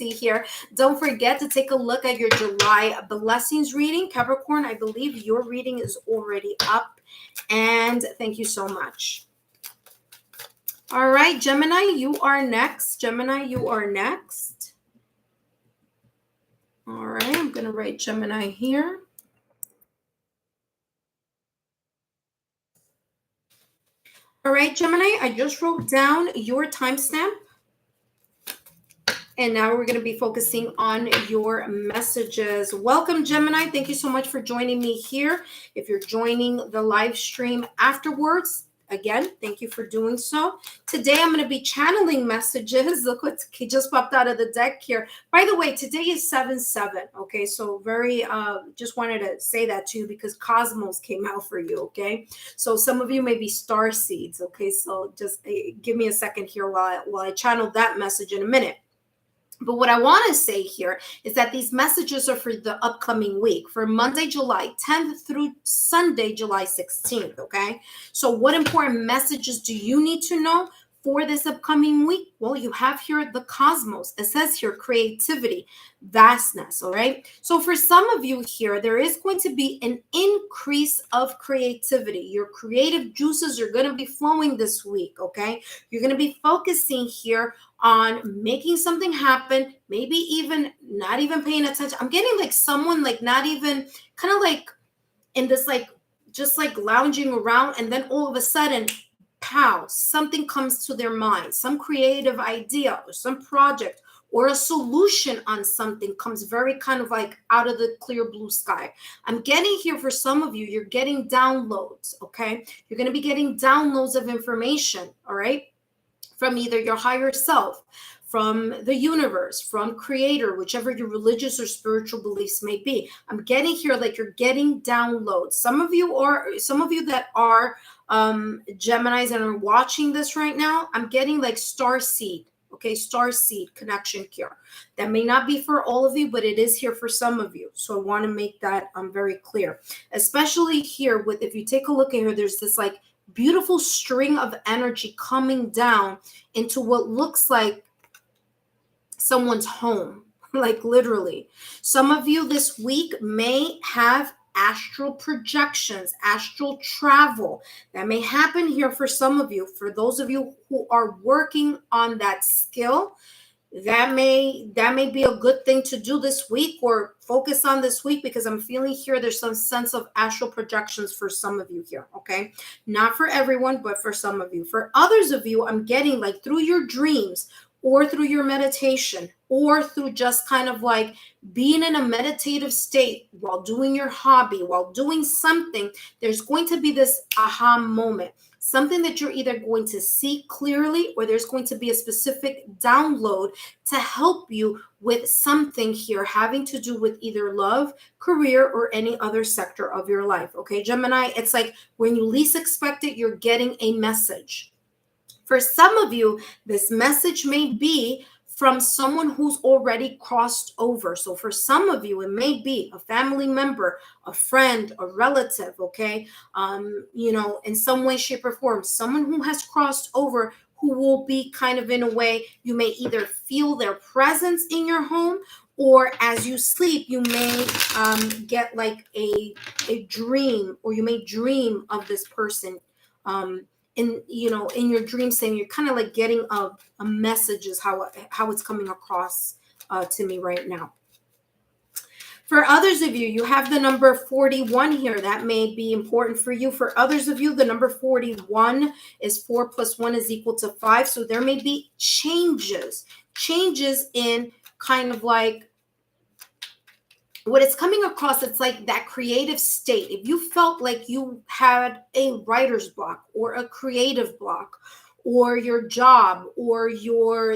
S1: here. Don't forget to take a look at your July blessings reading. Capricorn, I believe your reading is already up. And thank you so much. All right, Gemini, you are next. Gemini, you are next. All right, I'm going to write Gemini here. All right, Gemini, I just wrote down your timestamp. And now we're going to be focusing on your messages. Welcome, Gemini. Thank you so much for joining me here. If you're joining the live stream afterwards, again, thank you for doing so. Today, I'm going to be channeling messages. Look what just popped out of the deck here. By the way, today is 7/7. Okay, so very, just wanted to say that to you because Cosmos came out for you. Okay, so some of you may be star seeds. Okay, so just give me a second here while I channel that message in a minute. But what I want to say here is that these messages are for the upcoming week, for Monday, July 10th through Sunday, July 16th. Okay. So, what important messages do you need to know for this upcoming week? Well, you have here the cosmos. It says here creativity, vastness. All right. So, for some of you here, there is going to be an increase of creativity. Your creative juices are going to be flowing this week. Okay. You're going to be focusing here on making something happen, maybe even not even paying attention. I'm getting like someone like not even kind of like in this like just like lounging around, and then all of a sudden, pow, something comes to their mind, some creative idea or some project or a solution on something comes very kind of like out of the clear blue sky. I'm getting here for some of you, you're getting downloads, okay? You're going to be getting downloads of information, all right? From either your higher self, from the universe, from creator, whichever your religious or spiritual beliefs may be. I'm getting here like you're getting downloads. Some of you that are Geminis and are watching this right now, I'm getting like star seed. Okay, star seed connection here. That may not be for all of you, but it is here for some of you. So I want to make that very clear. Especially here with, if you take a look at here, there's this like beautiful string of energy coming down into what looks like someone's home, like literally. Some of you this week may have astral projections, astral travel that may happen here for some of you. For those of you who are working on that skill, that may be a good thing to do this week or focus on this week, because I'm feeling here there's some sense of astral projections for some of you here. Okay, not for everyone, but for some of you. For others of you, I'm getting like through your dreams or through your meditation or through just kind of like being in a meditative state while doing your hobby, while doing something, there's going to be this aha moment. Something that you're either going to see clearly, or there's going to be a specific download to help you with something here having to do with either love, career, or any other sector of your life. Okay, Gemini, it's like when you least expect it, you're getting a message. For some of you, this message may be from someone who's already crossed over. So for some of you, it may be a family member, a friend, a relative, okay? In some way, shape, or form, someone who has crossed over, who will be kind of in a way, you may either feel their presence in your home, or as you sleep, you may get like a dream, or you may dream of this person. In your dream, saying you're kind of like getting a message is how it's coming across to me right now. For others of you, you have the number 41 here. That may be important for you. For others of you, the number 41 is 4 plus 1 is equal to 5. So there may be changes in kind of like what it's coming across. It's like that creative state. If you felt like you had a writer's block or a creative block, or your job, or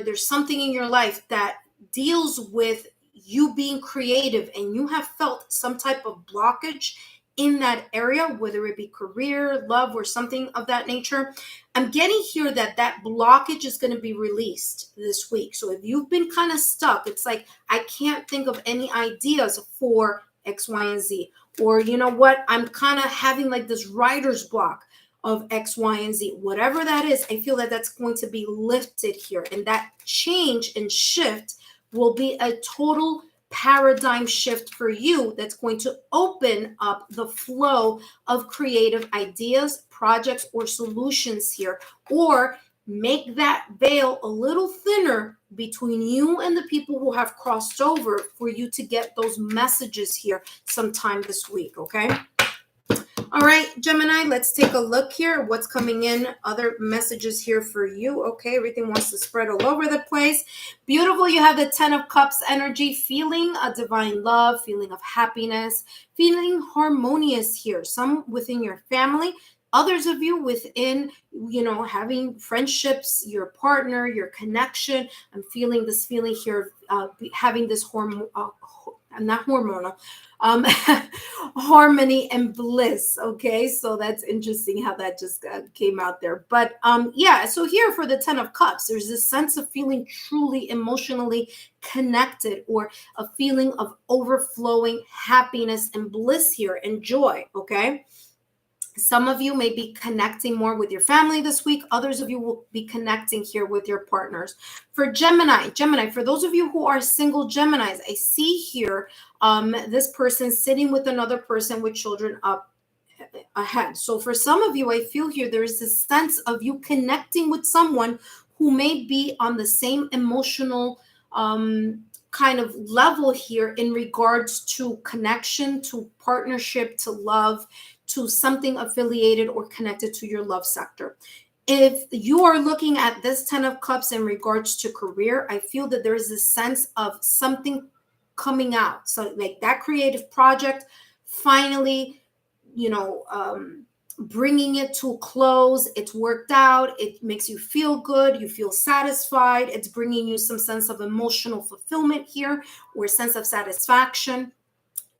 S1: there's something in your life that deals with you being creative, and you have felt some type of blockage in that area, whether it be career, love, or something of that nature, I'm getting here that blockage is going to be released this week. So if you've been kind of stuck, it's like, I can't think of any ideas for X, Y, and Z. Or you know what? I'm kind of having like this writer's block of X, Y, and Z. Whatever that is, I feel that that's going to be lifted here. And that change and shift will be a total paradigm shift for you that's going to open up the flow of creative ideas, projects, or solutions here, or make that veil a little thinner between you and the people who have crossed over for you to get those messages here sometime this week. Okay. All right, Gemini, let's take a look here. What's coming in? Other messages here for you. Okay, everything wants to spread all over the place. Beautiful. You have the 10 of Cups energy, feeling a divine love, feeling of happiness, feeling harmonious here. Some within your family, others of you within, having friendships, your partner, your connection. I'm feeling this feeling here of having this not hormonal, harmony and bliss. Okay, so that's interesting how that just came out there. But yeah, so here for the 10 of Cups, there's this sense of feeling truly emotionally connected, or a feeling of overflowing happiness and bliss here and joy. Okay, some of you may be connecting more with your family this week. Others of you will be connecting here with your partners. For Gemini, for those of you who are single Geminis, I see here this person sitting with another person with children up ahead. So for some of you, I feel here there is this sense of you connecting with someone who may be on the same emotional kind of level here in regards to connection, to partnership, to love, to something affiliated or connected to your love sector. If you are looking at this 10 of Cups in regards to career, I feel that there is a sense of something coming out. So like that creative project finally, bringing it to a close. It's worked out. It makes you feel good. You feel satisfied. It's bringing you some sense of emotional fulfillment here, or sense of satisfaction,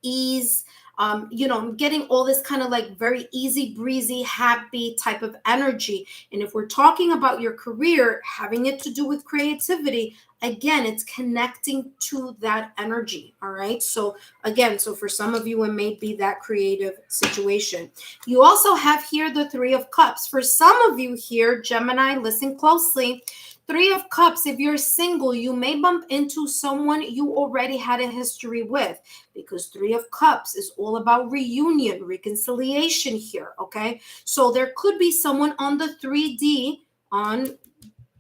S1: ease. I'm getting all this kind of like very easy breezy, happy type of energy. And if we're talking about your career, having it to do with creativity, again, it's connecting to that energy. All right. So again, so for some of you, it may be that creative situation. You also have here the 3 of Cups. For some of you here, Gemini, listen closely. 3 of Cups, if you're single, you may bump into someone you already had a history with, because 3 of Cups is all about reunion, reconciliation here, okay? So there could be someone on the 3D, on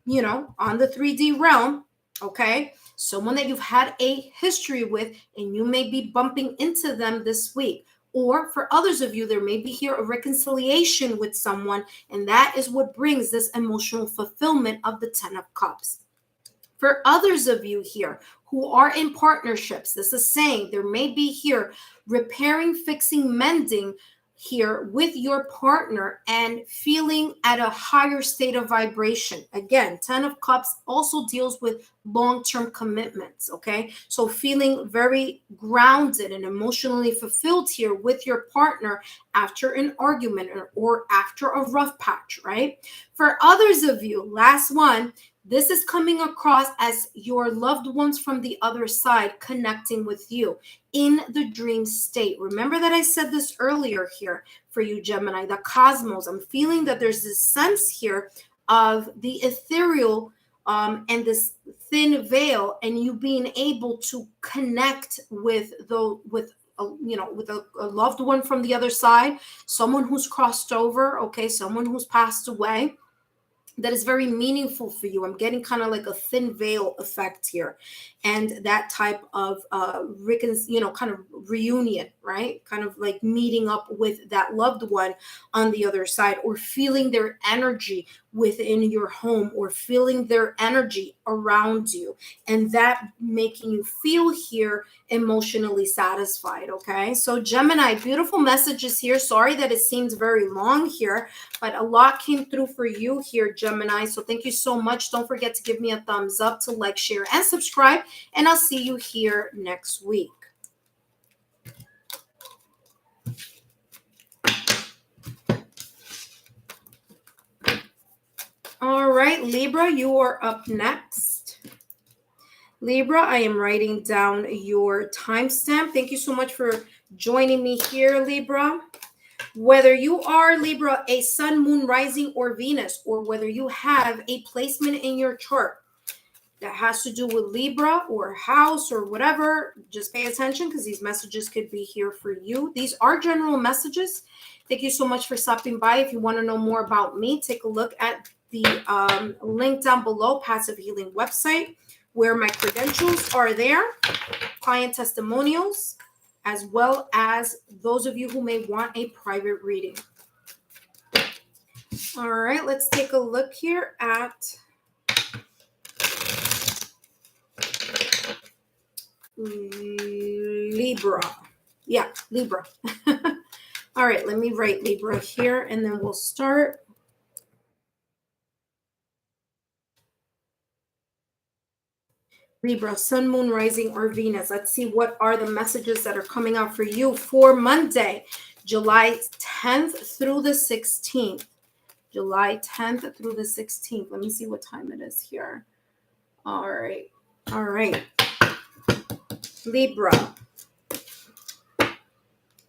S1: the 3D realm, okay? Someone that you've had a history with, and you may be bumping into them this week. Or for others of you, there may be here a reconciliation with someone, and that is what brings this emotional fulfillment of the 10 of Cups. For others of you here who are in partnerships, this is saying there may be here repairing, fixing, mending here with your partner and feeling at a higher state of vibration. Again, 10 of Cups also deals with long-term commitments, okay? So feeling very grounded and emotionally fulfilled here with your partner after an argument or after a rough patch, right? For others of you, last one, this is coming across as your loved ones from the other side connecting with you in the dream state. Remember that I said this earlier here for you, Gemini, the cosmos. I'm feeling that there's this sense here of the ethereal and this thin veil, and you being able to connect with a loved one from the other side, someone who's crossed over, okay, someone who's passed away, that is very meaningful for you. I'm getting kind of like a thin veil effect here, and that type of kind of reunion, right? Kind of like meeting up with that loved one on the other side, or feeling their energy within your home, or feeling their energy around you, and that making you feel here emotionally satisfied. Okay, so Gemini, beautiful messages here. Sorry that it seems very long here, but a lot came through for you here, Gemini. So thank you so much. Don't forget to give me a thumbs up, to like, share, and subscribe, and I'll see you here next week. All right, Libra, you are up next. Libra, I am writing down your timestamp. Thank you so much for joining me here, Libra. Whether you are, Libra, a sun, moon, rising, or Venus, or whether you have a placement in your chart that has to do with Libra or house or whatever, just pay attention, because these messages could be here for you. These are general messages. Thank you so much for stopping by. If you want to know more about me, take a look at the link down below, Passive Healing website, where my credentials are there, client testimonials, as well as those of you who may want a private reading. All right, let's take a look here at Libra. Yeah, Libra. All right, let me write Libra here, and then we'll start. Libra, Sun, Moon, Rising, or Venus. Let's see what are the messages that are coming out for you for Monday, July 10th through the 16th. July 10th through the 16th. Let me see what time it is here. All right. All right. Libra.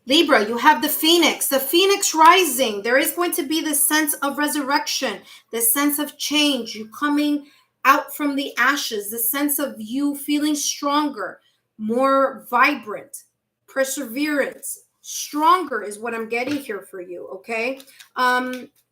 S1: Libra, you have the Phoenix rising. There is going to be this sense of resurrection, this sense of change, you coming out from the ashes, the sense of you feeling stronger, more vibrant, perseverance, stronger is what I'm getting here for you, okay?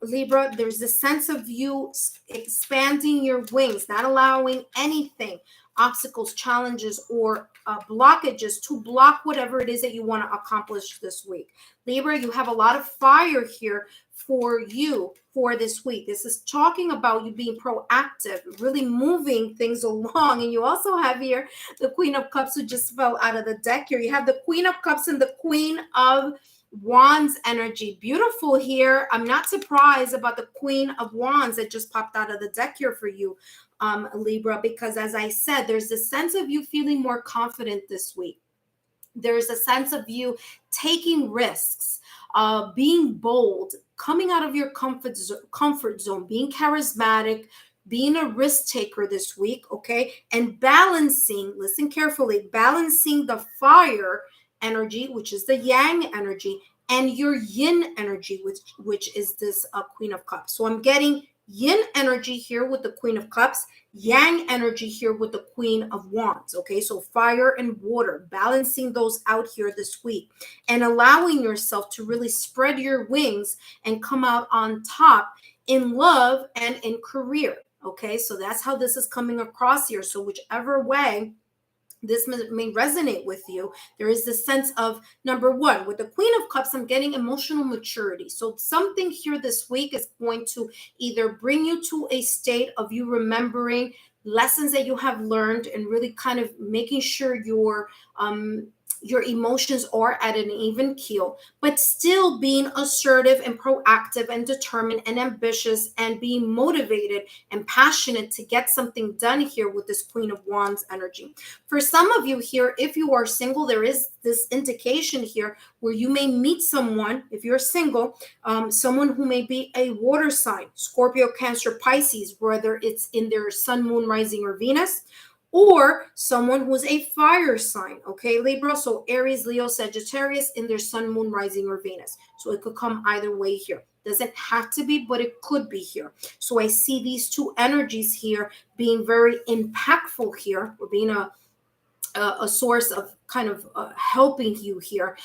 S1: Libra, there's a sense of you expanding your wings, not allowing anything, obstacles, challenges, or blockages to block whatever it is that you want to accomplish this week. Libra, you have a lot of fire here for you for this week. This is talking about you being proactive, really moving things along. And you also have here the Queen of Cups, who just fell out of the deck here. You have the Queen of Cups and the Queen of Wands energy. Beautiful here. I'm not surprised about the Queen of Wands that just popped out of the deck here for you, Libra, because as I said, there's a sense of you feeling more confident this week. There's a sense of you taking risks, being bold, coming out of your comfort zone, being charismatic, being a risk taker this week, okay? And balancing, listen carefully, balancing the fire energy, which is the yang energy, and your yin energy, which is this Queen of Cups. So I'm getting yin energy here with the Queen of Cups, yang energy here with the Queen of Wands, okay? So fire and water, balancing those out here this week and allowing yourself to really spread your wings and come out on top in love and in career, okay? So that's how this is coming across here. So whichever way this may resonate with you, there is this sense of, number one, with the Queen of Cups, I'm getting emotional maturity. So something here this week is going to either bring you to a state of you remembering lessons that you have learned and really kind of making sure your emotions are at an even keel, but still being assertive and proactive and determined and ambitious and being motivated and passionate to get something done here with this Queen of Wands energy. For some of you here, if you are single, there is this indication here where you may meet someone, if you're single, someone who may be a water sign, Scorpio, Cancer, Pisces, whether it's in their Sun, Moon, Rising, or Venus, or someone who's a fire sign, okay, Libra? So Aries, Leo, Sagittarius in their Sun, Moon, Rising, or Venus. So it could come either way here. Doesn't have to be, but it could be here. So I see these two energies here being very impactful here, or being a source of kind of helping you here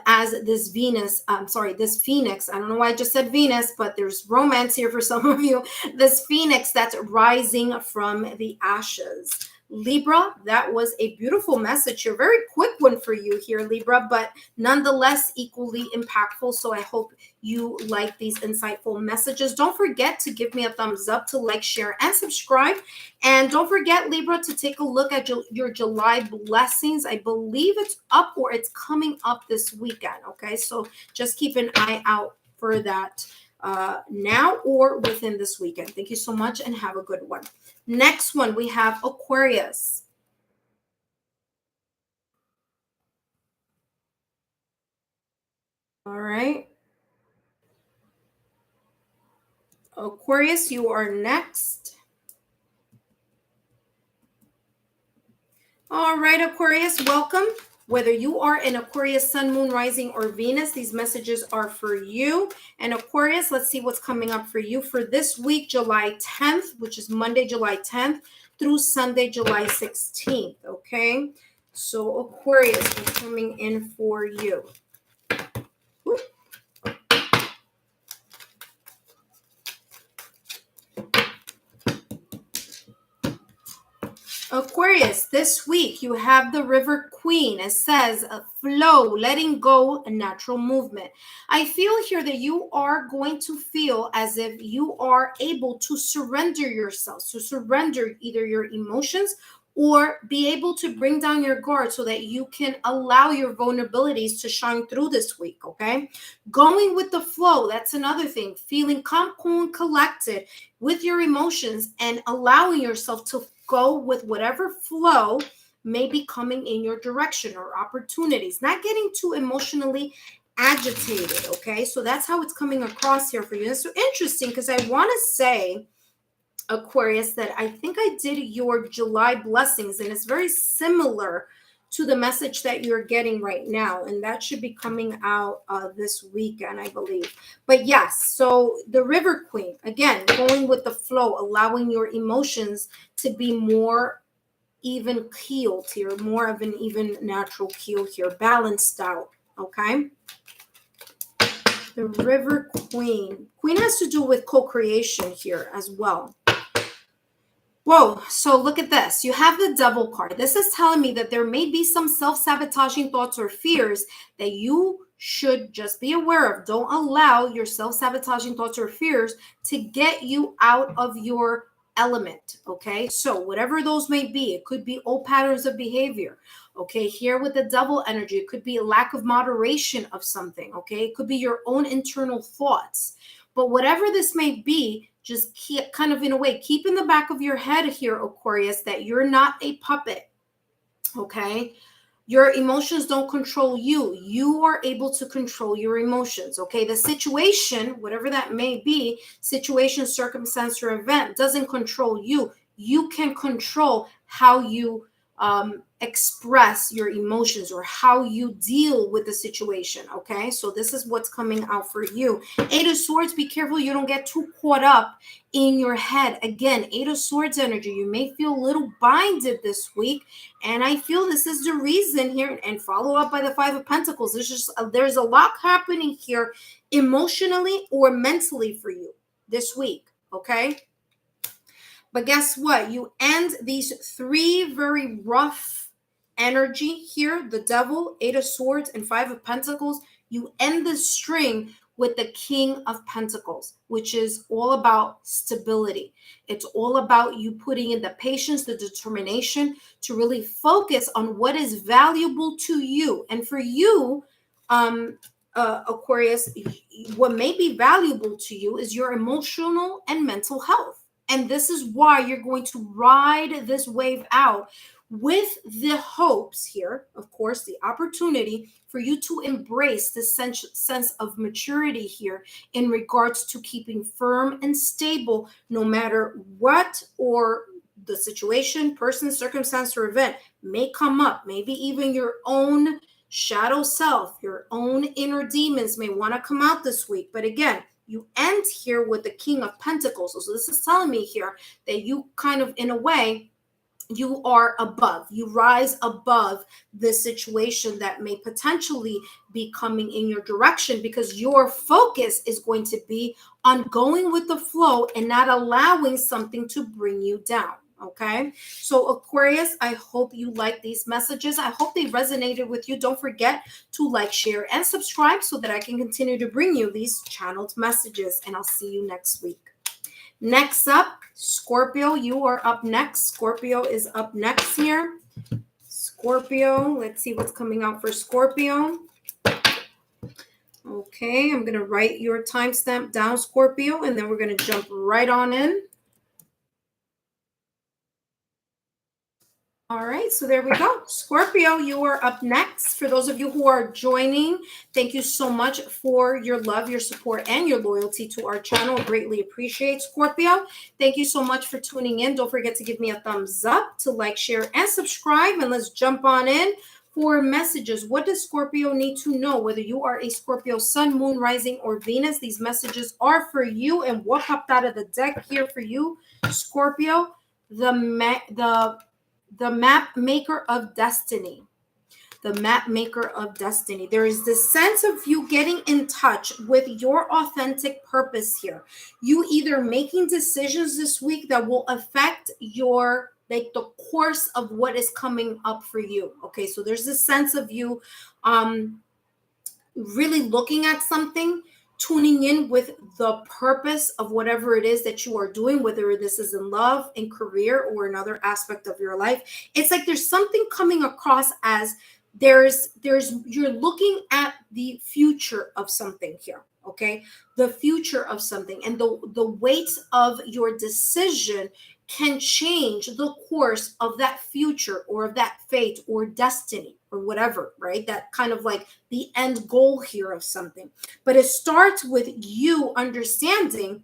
S1: as this this Phoenix. I don't know why I just said Venus, but there's romance here for some of you. This Phoenix that's rising from the ashes. Libra, that was a beautiful message here. Very quick one for you here, Libra, but nonetheless equally impactful. So I hope you like these insightful messages. Don't forget to give me a thumbs up, to like, share, and subscribe. And don't forget, Libra, to take a look at your July blessings. I believe it's up or it's coming up this weekend. Okay, so just keep an eye out for that now or within this weekend. Thank you so much and have a good one. Next one, we have Aquarius. All right. Aquarius, you are next. All right, Aquarius, welcome. Whether you are in Aquarius, Sun, Moon, Rising, or Venus, these messages are for you. And Aquarius, let's see what's coming up for you for this week, July 10th, which is Monday, July 10th, through Sunday, July 16th, okay? So Aquarius is coming in for you. Aquarius, this week you have the River Queen. It says flow, letting go, a natural movement. I feel here that you are going to feel as if you are able to surrender yourself, to surrender either your emotions or be able to bring down your guard so that you can allow your vulnerabilities to shine through this week, okay? Going with the flow, that's another thing. Feeling calm, cool, and collected with your emotions and allowing yourself to go with whatever flow may be coming in your direction or opportunities, not getting too emotionally agitated. Okay, so that's how it's coming across here for you. It's so interesting because I want to say, Aquarius, that I think I did your July blessings, and it's very similar to the message that you're getting right now, and that should be coming out this weekend, I believe. But yes, so the River Queen, again, going with the flow, allowing your emotions to be more even keeled here, more of an even natural keel here, balanced out. Okay, the River Queen. Queen has to do with co-creation here as well. Whoa, so look at this. You have the Devil card. This is telling me that there may be some self-sabotaging thoughts or fears that you should just be aware of. Don't allow your self-sabotaging thoughts or fears to get you out of your element, okay? So whatever those may be, it could be old patterns of behavior, okay? Here with the Devil energy, it could be a lack of moderation of something, okay? It could be your own internal thoughts. But whatever this may be, just keep, kind of in a way, keep in the back of your head here, Aquarius, that you're not a puppet, okay? Your emotions don't control you. You are able to control your emotions, okay? The situation, whatever that may be, situation, circumstance, or event, doesn't control you. You can control how you express your emotions or how you deal with the situation, okay? So this is what's coming out for you. Eight of Swords, be careful you don't get too caught up in your head. Again, Eight of Swords energy, you may feel a little binded this week, and I feel this is the reason here, and follow up by the Five of Pentacles. There's a lot happening here emotionally or mentally for you this week, okay? But guess what? You end these three very rough energy here, the Devil, Eight of Swords, and Five of Pentacles. You end the string with the King of Pentacles, which is all about stability. It's all about you putting in the patience, the determination to really focus on what is valuable to you. And for you, Aquarius, what may be valuable to you is your emotional and mental health. And this is why you're going to ride this wave out with the hopes here, of course, the opportunity for you to embrace this sense of maturity here in regards to keeping firm and stable no matter what or the situation, person, circumstance, or event may come up. Maybe even your own shadow self, your own inner demons may want to come out this week. But again, you end here with the King of Pentacles. So this is telling me here that you kind of, in a way, you are above, you rise above the situation that may potentially be coming in your direction, because your focus is going to be on going with the flow and not allowing something to bring you down. Okay, so Aquarius, I hope you like these messages. I hope they resonated with you. Don't forget to like, share, and subscribe so that I can continue to bring you these channeled messages. And I'll see you next week. Next up, Scorpio, you are up next. Scorpio is up next here. Scorpio, let's see what's coming out for Scorpio. Okay, I'm going to write your timestamp down, Scorpio, and then we're going to jump right on in. All right, so there we go. Scorpio, you are up next. For those of you who are joining, thank you so much for your love, your support, and your loyalty to our channel. Greatly appreciate, Scorpio. Thank you so much for tuning in. Don't forget to give me a thumbs up, to like, share, and subscribe. And let's jump on in for messages. What does Scorpio need to know? Whether you are a Scorpio sun, moon, rising, or Venus, these messages are for you. And what popped out of the deck here for you, Scorpio? The map maker of destiny. The map maker of destiny. There is this sense of you getting in touch with your authentic purpose here. You either making decisions this week that will affect your, like, the course of what is coming up for you. Okay, so there's this sense of you really looking at something, tuning in with the purpose of whatever it is that you are doing, whether this is in love, in career, or another aspect of your life. It's like there's something coming across as you're looking at the future of something here. okay? The future of something, and the weight of your decision can change the course of that future or of that fate or destiny or whatever, right? That kind of like the end goal here of something. But it starts with you understanding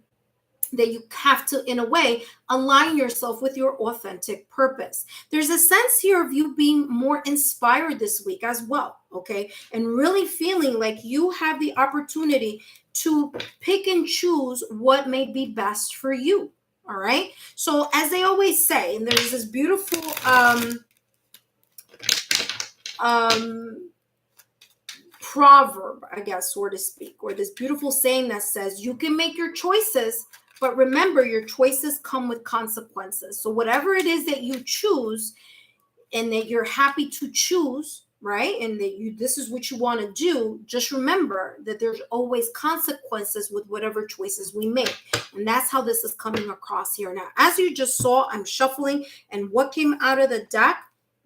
S1: that you have to, in a way, align yourself with your authentic purpose. There's a sense here of you being more inspired this week as well, okay? And really feeling like you have the opportunity to pick and choose what may be best for you, all right? So as they always say, and there's this beautiful proverb, I guess, so to speak, or this beautiful saying that says, you can make your choices, but remember, your choices come with consequences. So whatever it is that you choose and that you're happy to choose, right? And that this is what you want to do, just remember that there's always consequences with whatever choices we make. And that's how this is coming across here. Now, as you just saw, I'm shuffling, and what came out of the deck?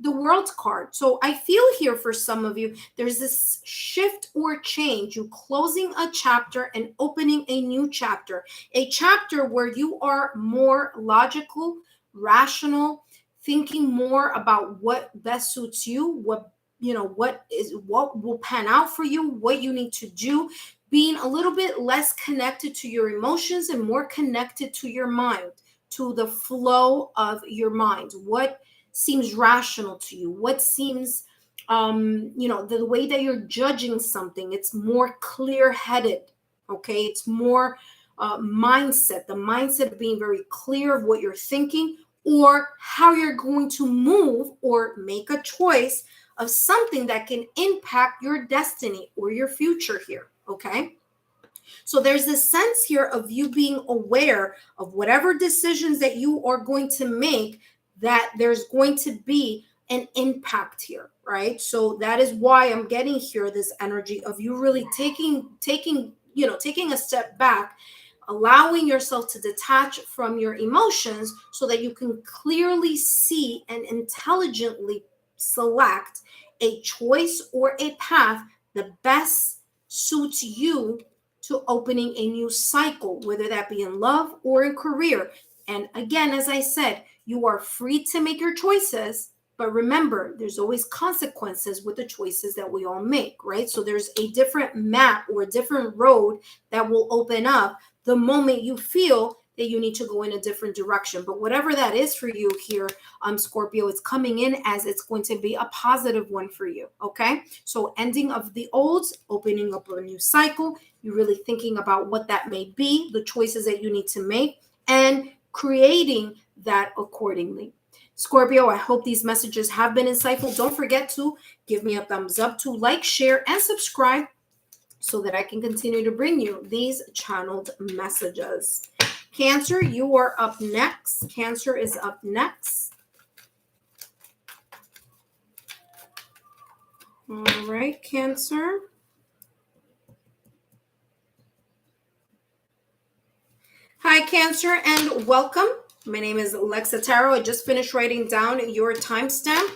S1: The World card. So I feel here for some of you, there's this shift or change, you closing a chapter and opening a new chapter, a chapter where you are more logical, rational, thinking more about what best suits you, what will pan out for you, what you need to do, being a little bit less connected to your emotions and more connected to your mind, to the flow of your mind. What seems rational to you, what seems the way that you're judging something, it's more clear-headed, okay? It's more mindset, the mindset of being very clear of what you're thinking or how you're going to move or make a choice of something that can impact your destiny or your future here, okay? So there's this sense here of you being aware of whatever decisions that you are going to make, that there's going to be an impact here, right? So that is why I'm getting here this energy of you really taking a step back, allowing yourself to detach from your emotions so that you can clearly see and intelligently select a choice or a path that best suits you to opening a new cycle, whether that be in love or in career. And again, as I said, you are free to make your choices, but remember, there's always consequences with the choices that we all make, right? So there's a different map or a different road that will open up the moment you feel that you need to go in a different direction. But whatever that is for you here, Scorpio, it's coming in as it's going to be a positive one for you, okay? So ending of the old, opening up a new cycle, you're really thinking about what that may be, the choices that you need to make, and creating that accordingly. Scorpio, I hope these messages have been insightful. Don't forget to give me a thumbs up, to like, share, and subscribe so that I can continue to bring you these channeled messages. Cancer, you are up next. Cancer is up next. All right, Cancer. Hi, Cancer, and welcome. My name is Alexa Tarot. I just finished writing down your timestamp.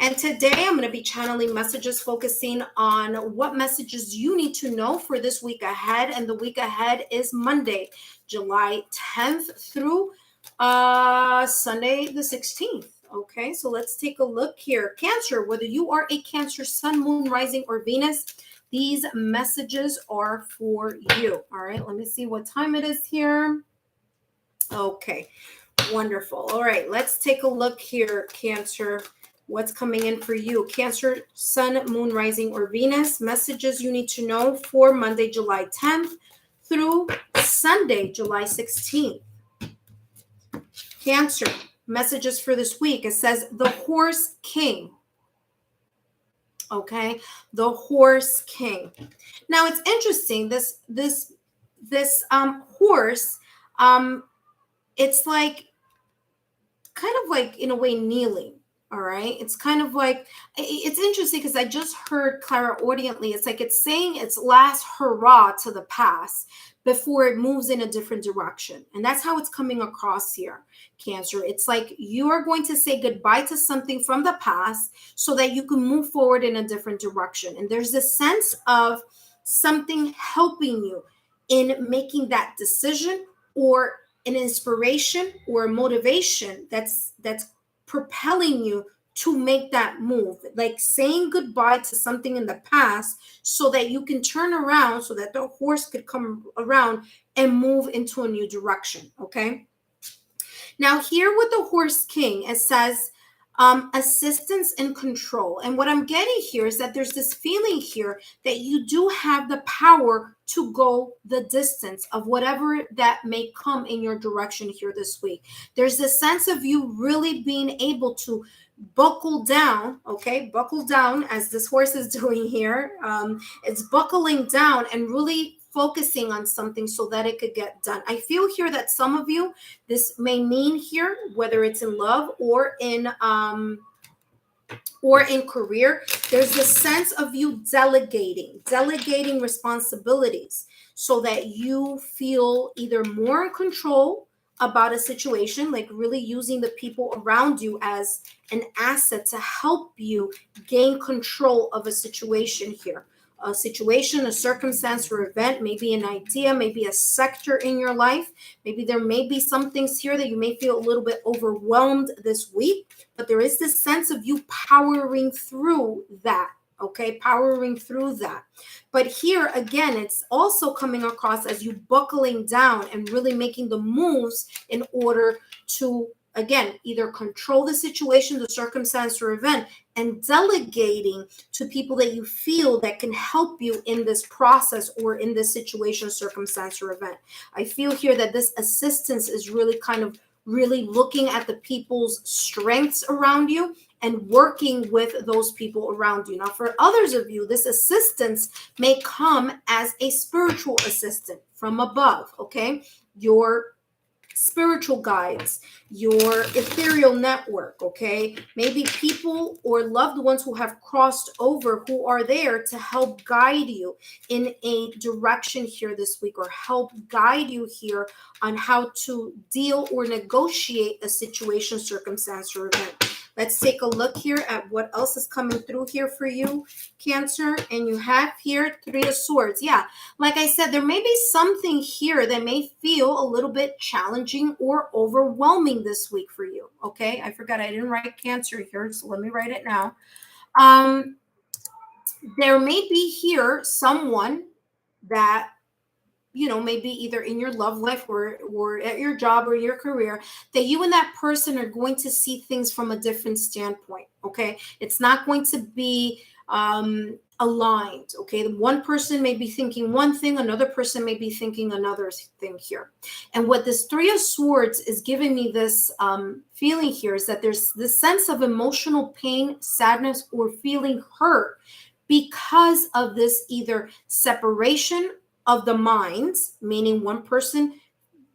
S1: And today I'm going to be channeling messages focusing on what messages you need to know for this week ahead. And the week ahead is Monday, July 10th through Sunday the 16th. Okay, so let's take a look here. Cancer, whether you are a Cancer, Sun, Moon, Rising, or Venus, these messages are for you. All right, let me see what time it is here. Okay, wonderful. All right, let's take a look here, Cancer. What's coming in for you? Cancer, Sun, Moon, Rising, or Venus. Messages you need to know for Monday, July 10th through Sunday, July 16th. Cancer, messages for this week. It says the Horse King. Okay, the Horse King. Now it's interesting. This horse, it's like kind of like in a way kneeling. All right, it's kind of like, it's interesting because I just heard clairaudiently, it's like it's saying its last hurrah to the past before it moves in a different direction. And that's how it's coming across here, Cancer. It's like you are going to say goodbye to something from the past so that you can move forward in a different direction. And there's this sense of something helping you. in making that decision, or an inspiration or a motivation that's propelling you to make that move, like saying goodbye to something in the past so that you can turn around, so that the horse could come around and move into a new direction. Okay, now here with the horse king, it says assistance and control. And what I'm getting here is that there's this feeling here that you do have the power to go the distance of whatever that may come in your direction here this week. There's this sense of you really being able to buckle down, okay? Buckle down, as this horse is doing here. It's buckling down and really focusing on something so that it could get done. I feel here that some of you, this may mean here, whether it's in love or in career, there's this sense of you delegating responsibilities so that you feel either more in control about a situation, like really using the people around you as an asset to help you gain control of a situation here. A situation, a circumstance, or event, maybe an idea, maybe a sector in your life. Maybe there may be some things here that you may feel a little bit overwhelmed this week, but there is this sense of you powering through that. Okay, powering through that. But here again, it's also coming across as you buckling down and really making the moves in order to, again, either control the situation, the circumstance, or event, and delegating to people that you feel that can help you in this process or in this situation, circumstance, or event. I feel here that this assistance is really kind of really looking at the people's strengths around you and working with those people around you. Now, for others of you, this assistance may come as a spiritual assistant from above, okay? Your spiritual guides, your ethereal network, okay? Maybe people or loved ones who have crossed over, who are there to help guide you in a direction here this week, or help guide you here on how to deal or negotiate a situation, circumstance, or event. Let's take a look here at what else is coming through here for you, Cancer. And you have here 3 of Swords. Yeah, like I said, there may be something here that may feel a little bit challenging or overwhelming this week for you. Okay, I forgot I didn't write Cancer here, so let me write it now. There may be here someone that, you know, maybe either in your love life or at your job or your career, that you and that person are going to see things from a different standpoint. Okay, it's not going to be aligned. Okay, one person may be thinking one thing, another person may be thinking another thing here. And what this 3 of Swords is giving me this feeling here is that there's this sense of emotional pain, sadness, or feeling hurt because of this either separation of the minds, meaning one person,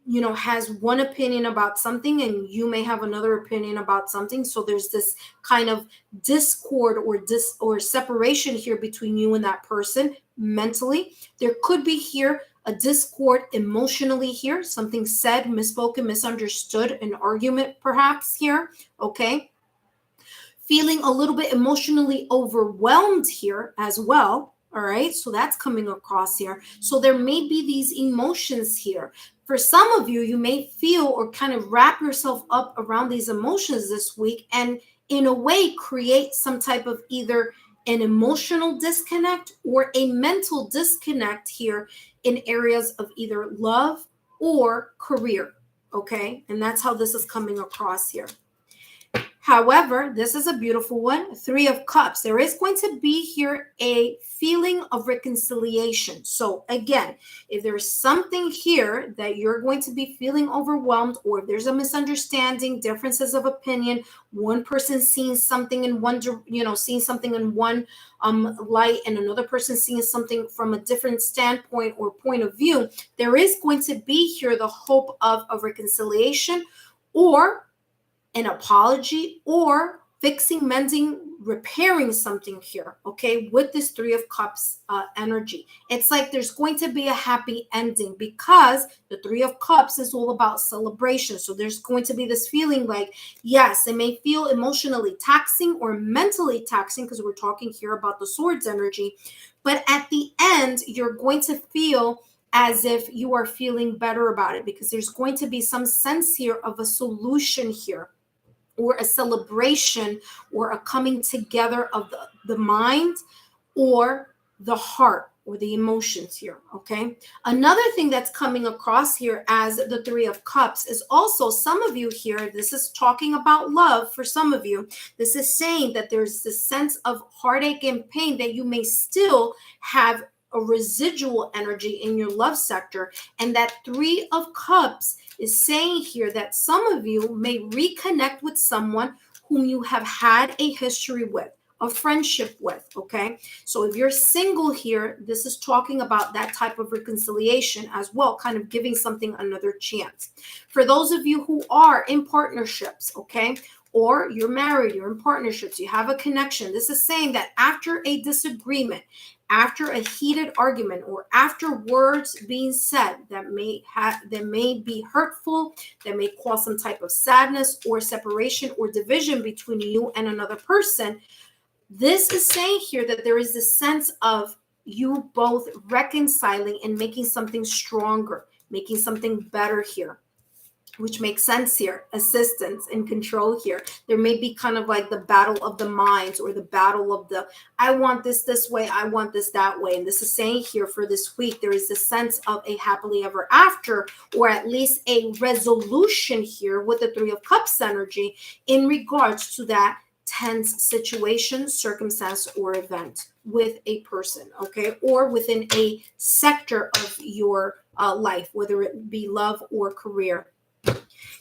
S1: you know, has one opinion about something and you may have another opinion about something. So there's this kind of discord or separation here between you and that person mentally. There could be here a discord emotionally here, something said, misspoken, misunderstood, an argument perhaps here, okay? Feeling a little bit emotionally overwhelmed here as well. All right, so that's coming across here. So there may be these emotions here. For some of you, you may feel or kind of wrap yourself up around these emotions this week and in a way create some type of either an emotional disconnect or a mental disconnect here in areas of either love or career, okay? And that's how this is coming across here. However, this is a beautiful one, 3 of Cups. There is going to be here a feeling of reconciliation. So again, if there's something here that you're going to be feeling overwhelmed, or if there's a misunderstanding, differences of opinion, one person seeing something in one, seeing something in one light, and another person seeing something from a different standpoint or point of view, there is going to be here the hope of a reconciliation or an apology or fixing, mending, repairing something here, okay, with this 3 of Cups energy. It's like there's going to be a happy ending because the 3 of Cups is all about celebration. So there's going to be this feeling like, yes, it may feel emotionally taxing or mentally taxing because we're talking here about the Swords energy, but at the end, you're going to feel as if you are feeling better about it, because there's going to be some sense here of a solution here, or a celebration, or a coming together of the mind or the heart or the emotions here, okay? Another thing that's coming across here as the Three of Cups is also some of you here, this is talking about love for some of you. This is saying that there's this sense of heartache and pain that you may still have a residual energy in your love sector. And that Three of Cups is saying here that some of you may reconnect with someone whom you have had a history with, a friendship with, okay? So if you're single here, this is talking about that type of reconciliation as well, kind of giving something another chance. For those of you who are in partnerships, okay, or you're married, you're in partnerships, you have a connection, this is saying that after a disagreement, after a heated argument, or after words being said that may be hurtful, that may cause some type of sadness or separation or division between you and another person, this is saying here that there is this sense of you both reconciling and making something stronger, making something better here, which makes sense here. Assistance and control here. There may be kind of like the battle of the minds, or the battle of the, I want this way, I want this that way. And this is saying here for this week, there is this sense of a happily ever after, or at least a resolution here with the Three of Cups energy in regards to that tense situation, circumstance, or event with a person, okay, or within a sector of your life, whether it be love or career.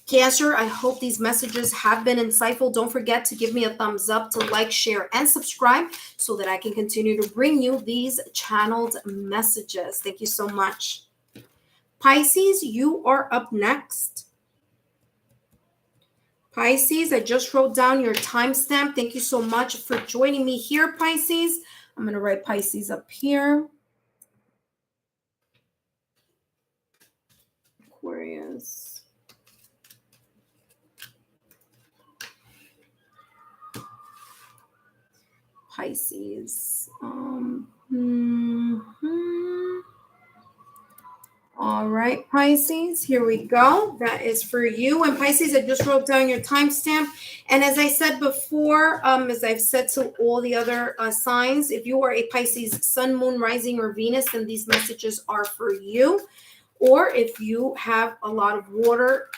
S1: Cancer, I hope these messages have been insightful. Don't forget to give me a thumbs up, to like, share, and subscribe so that I can continue to bring you these channeled messages. Thank you so much. Pisces, you are up next. Pisces, I just wrote down your timestamp. Thank you so much for joining me here, Pisces. I'm going to write Pisces up here. Aquarius. Pisces. All right, Pisces, here we go. That is for you. And Pisces, I just wrote down your timestamp. And as I said before, as I've said to all the other signs, if you are a Pisces sun, moon, rising, or Venus, then these messages are for you. Or if you have a lot of water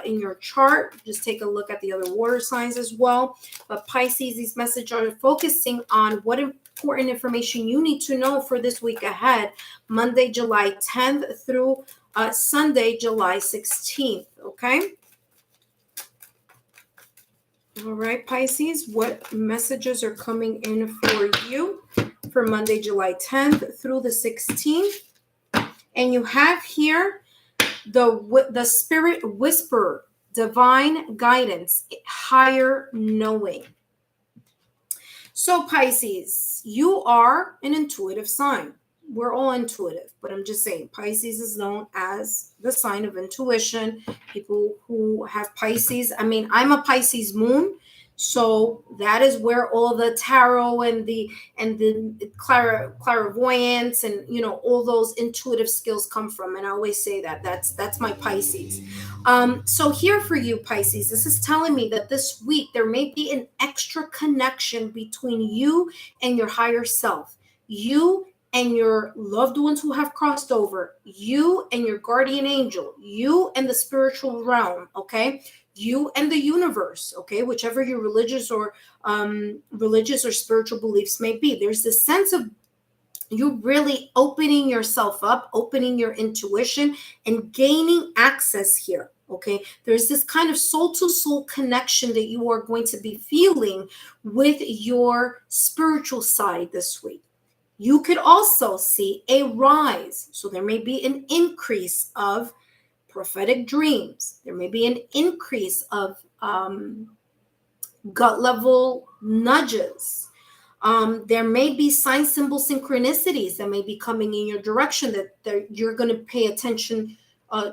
S1: in your chart, just take a look at the other water signs as well. But Pisces, these messages are focusing on what important information you need to know for this week ahead, Monday, July 10th through Sunday, July 16th, okay? All right, Pisces, what messages are coming in for you for Monday, July 10th through the 16th? And you have here the spirit whisperer, divine guidance, higher knowing. So Pisces, you are an intuitive sign. We're all intuitive, but I'm just saying Pisces is known as the sign of intuition. People who have Pisces, I mean, I'm a Pisces moon, so that is where all the tarot and the clairvoyance and, you know, all those intuitive skills come from. And I always say that that's my Pisces. So here for you, Pisces, this is telling me that this week there may be an extra connection between you and your higher self, you and your loved ones who have crossed over, you and your guardian angel, you and the spiritual realm, okay? You and the universe, okay? Whichever your religious or spiritual beliefs may be. There's this sense of you really opening yourself up, opening your intuition, and gaining access here, okay? There's this kind of soul-to-soul connection that you are going to be feeling with your spiritual side this week. You could also see a rise. So there may be an increase of prophetic dreams. There may be an increase of gut level nudges. There may be sign, symbol, synchronicities that may be coming in your direction that you're going to pay attention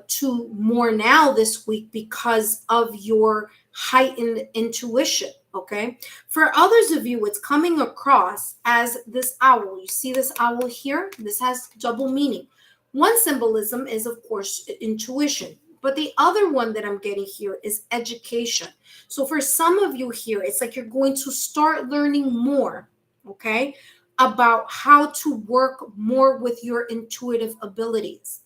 S1: to more now this week because of your heightened intuition. Okay. For others of you, it's coming across as this owl. You see this owl here? This has double meaning. One symbolism is, of course, intuition. But the other one that I'm getting here is education. So for some of you here, it's like you're going to start learning more, okay, about how to work more with your intuitive abilities.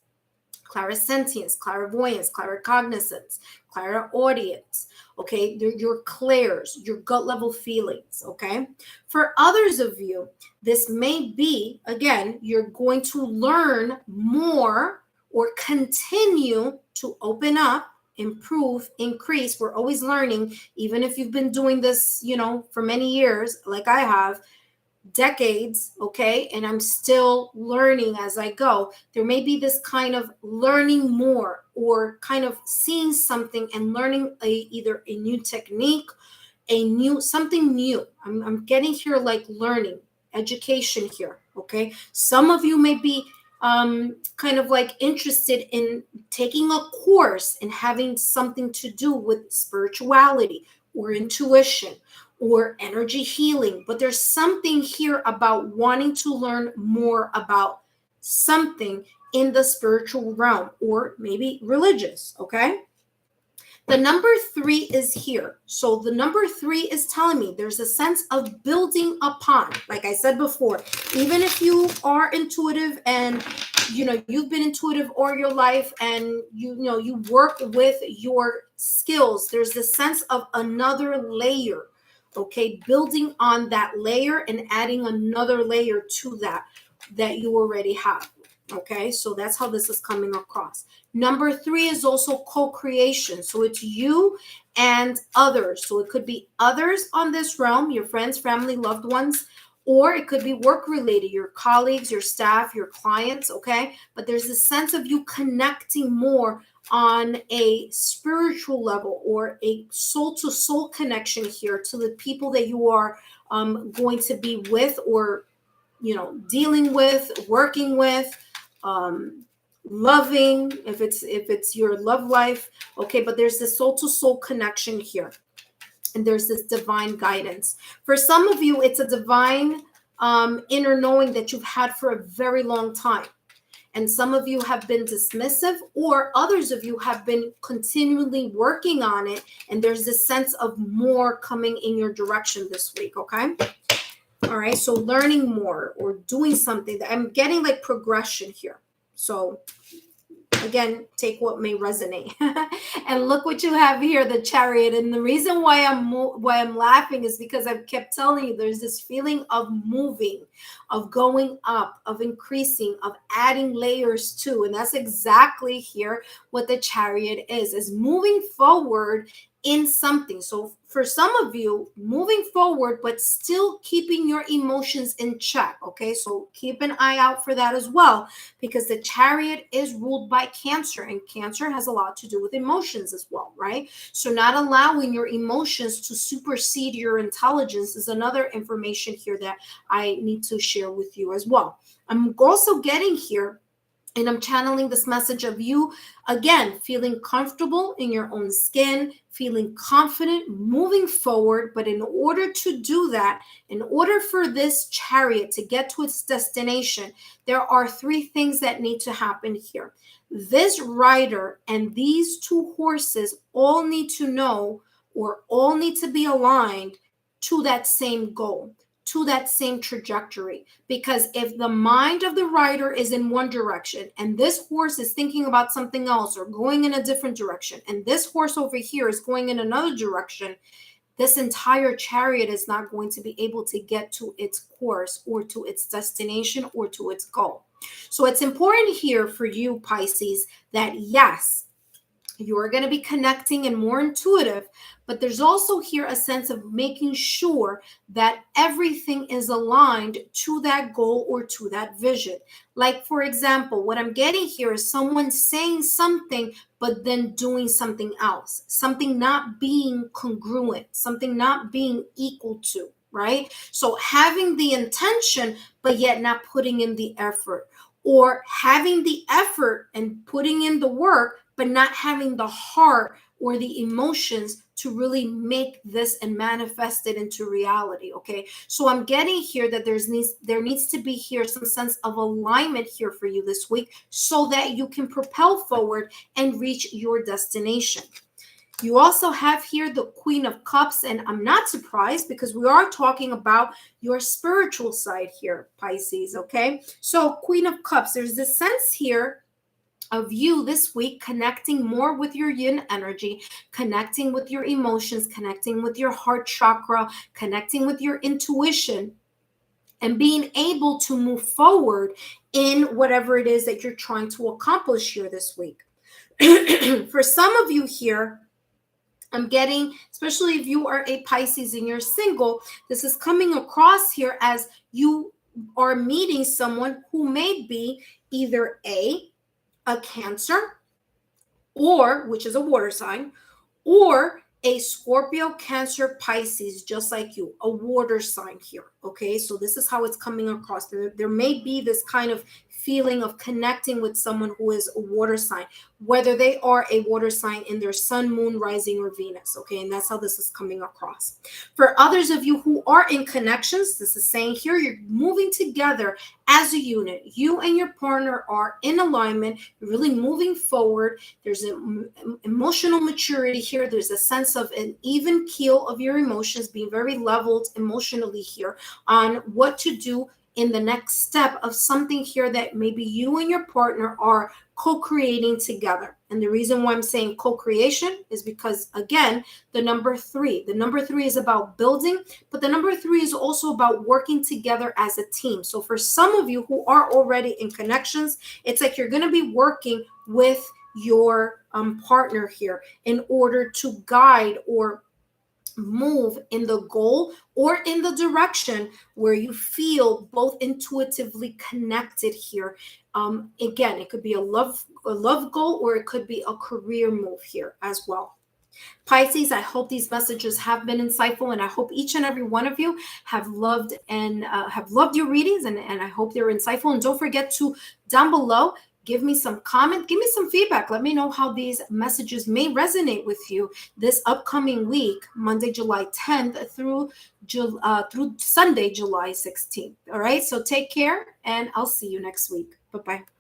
S1: Clairsentience, clairvoyance, claircognizance, clairaudience, okay? They're your clairs, your gut level feelings, okay? For others of you, this may be, again, you're going to learn more or continue to open up, improve, increase. We're always learning, even if you've been doing this, for many years, like I have, decades, okay, and I'm still learning as I go. There may be this kind of learning more, or kind of seeing something and learning either a new technique, something new. I'm getting here like learning, education here, okay. Some of you may be kind of like interested in taking a course and having something to do with spirituality or intuition or energy healing, but there's something here about wanting to learn more about something in the spiritual realm, or maybe religious, okay? The number 3 is here. So the number 3 is telling me there's a sense of building upon. Like I said before, even if you are intuitive and you've been intuitive all your life, and you work with your skills, there's this sense of another layer, okay, building on that layer and adding another layer to that you already have. Okay, so that's how this is coming across. Number 3 is also co-creation. So it's you and others. So it could be others on this realm, your friends, family, loved ones, or it could be work related, your colleagues, your staff, your clients, okay? But there's a sense of you connecting more on a spiritual level, or a soul to soul connection here to the people that you are going to be with, or dealing with, working with, loving, if it's your love life, okay? But there's this soul to soul connection here, and there's this divine guidance. For some of you, it's a divine inner knowing that you've had for a very long time. And some of you have been dismissive, or others of you have been continually working on it. And there's this sense of more coming in your direction this week, okay? All right, so learning more or doing something. I'm getting like progression here. So again, take what may resonate. And look what you have here, the Chariot. And the reason why I'm laughing is because I've kept telling you there's this feeling of moving, of going up, of increasing, of adding layers to. And that's exactly here what the Chariot is moving forward in something. So for some of you, moving forward, but still keeping your emotions in check. Okay, so keep an eye out for that as well, because the Chariot is ruled by Cancer, and Cancer has a lot to do with emotions as well, right? So not allowing your emotions to supersede your intelligence is another information here that I need to share with you as well. I'm also getting here, and I'm channeling this message of you, again, feeling comfortable in your own skin, feeling confident, moving forward. But in order to do that, in order for this Chariot to get to its destination, there are 3 things that need to happen here. This rider and these 2 horses all need to know, or all need to be aligned to that same goal, to that same trajectory. Because if the mind of the rider is in one direction, and this horse is thinking about something else, or going in a different direction, and this horse over here is going in another direction, this entire Chariot is not going to be able to get to its course, or to its destination, or to its goal. So it's important here for you, Pisces, that yes, you're going to be connecting and more intuitive, but there's also here a sense of making sure that everything is aligned to that goal, or to that vision. Like, for example, what I'm getting here is someone saying something, but then doing something else, something not being congruent, something not being equal to, right? So having the intention, but yet not putting in the effort, or having the effort and putting in the work, but not having the heart or the emotions to really make this and manifest it into reality. Okay, so I'm getting here that there needs to be here some sense of alignment here for you this week, so that you can propel forward and reach your destination. You also have here the Queen of Cups, and I'm not surprised because we are talking about your spiritual side here, Pisces, okay? So Queen of Cups, there's this sense here of you this week connecting more with your yin energy, connecting with your emotions, connecting with your heart chakra, connecting with your intuition, and being able to move forward in whatever it is that you're trying to accomplish here this week. For some of you here, I'm getting, especially if you are a Pisces and you're single, this is coming across here as you are meeting someone who may be either a Cancer, or which is a water sign, or a Scorpio, Cancer, Pisces, just like you, a water sign here. Okay, so this is how it's coming across. There may be this kind of feeling of connecting with someone who is a water sign, whether they are a water sign in their sun, moon, rising, or Venus. Okay, and that's how this is coming across. For others of you who are in connections, this is saying here you're moving together as a unit. You and your partner are in alignment. You're really moving forward. There's an emotional maturity here. There's a sense of an even keel of your emotions, being very leveled emotionally here on what to do in the next step of something here that maybe you and your partner are co-creating together. And the reason why I'm saying co-creation is because, again, the number 3 is about building, but the number 3 is also about working together as a team. So for some of you who are already in connections, it's like you're going to be working with your partner here in order to guide or move in the goal or in the direction where you feel both intuitively connected here. Again, it could be a love goal, or it could be a career move here as well. Pisces, I hope these messages have been insightful, and I hope each and every one of you have loved your readings, and I hope they're insightful. And don't forget to, down below, give me some comment, give me some feedback. Let me know how these messages may resonate with you this upcoming week, Monday, July 10th through Sunday, July 16th. All right, so take care, and I'll see you next week. Bye-bye.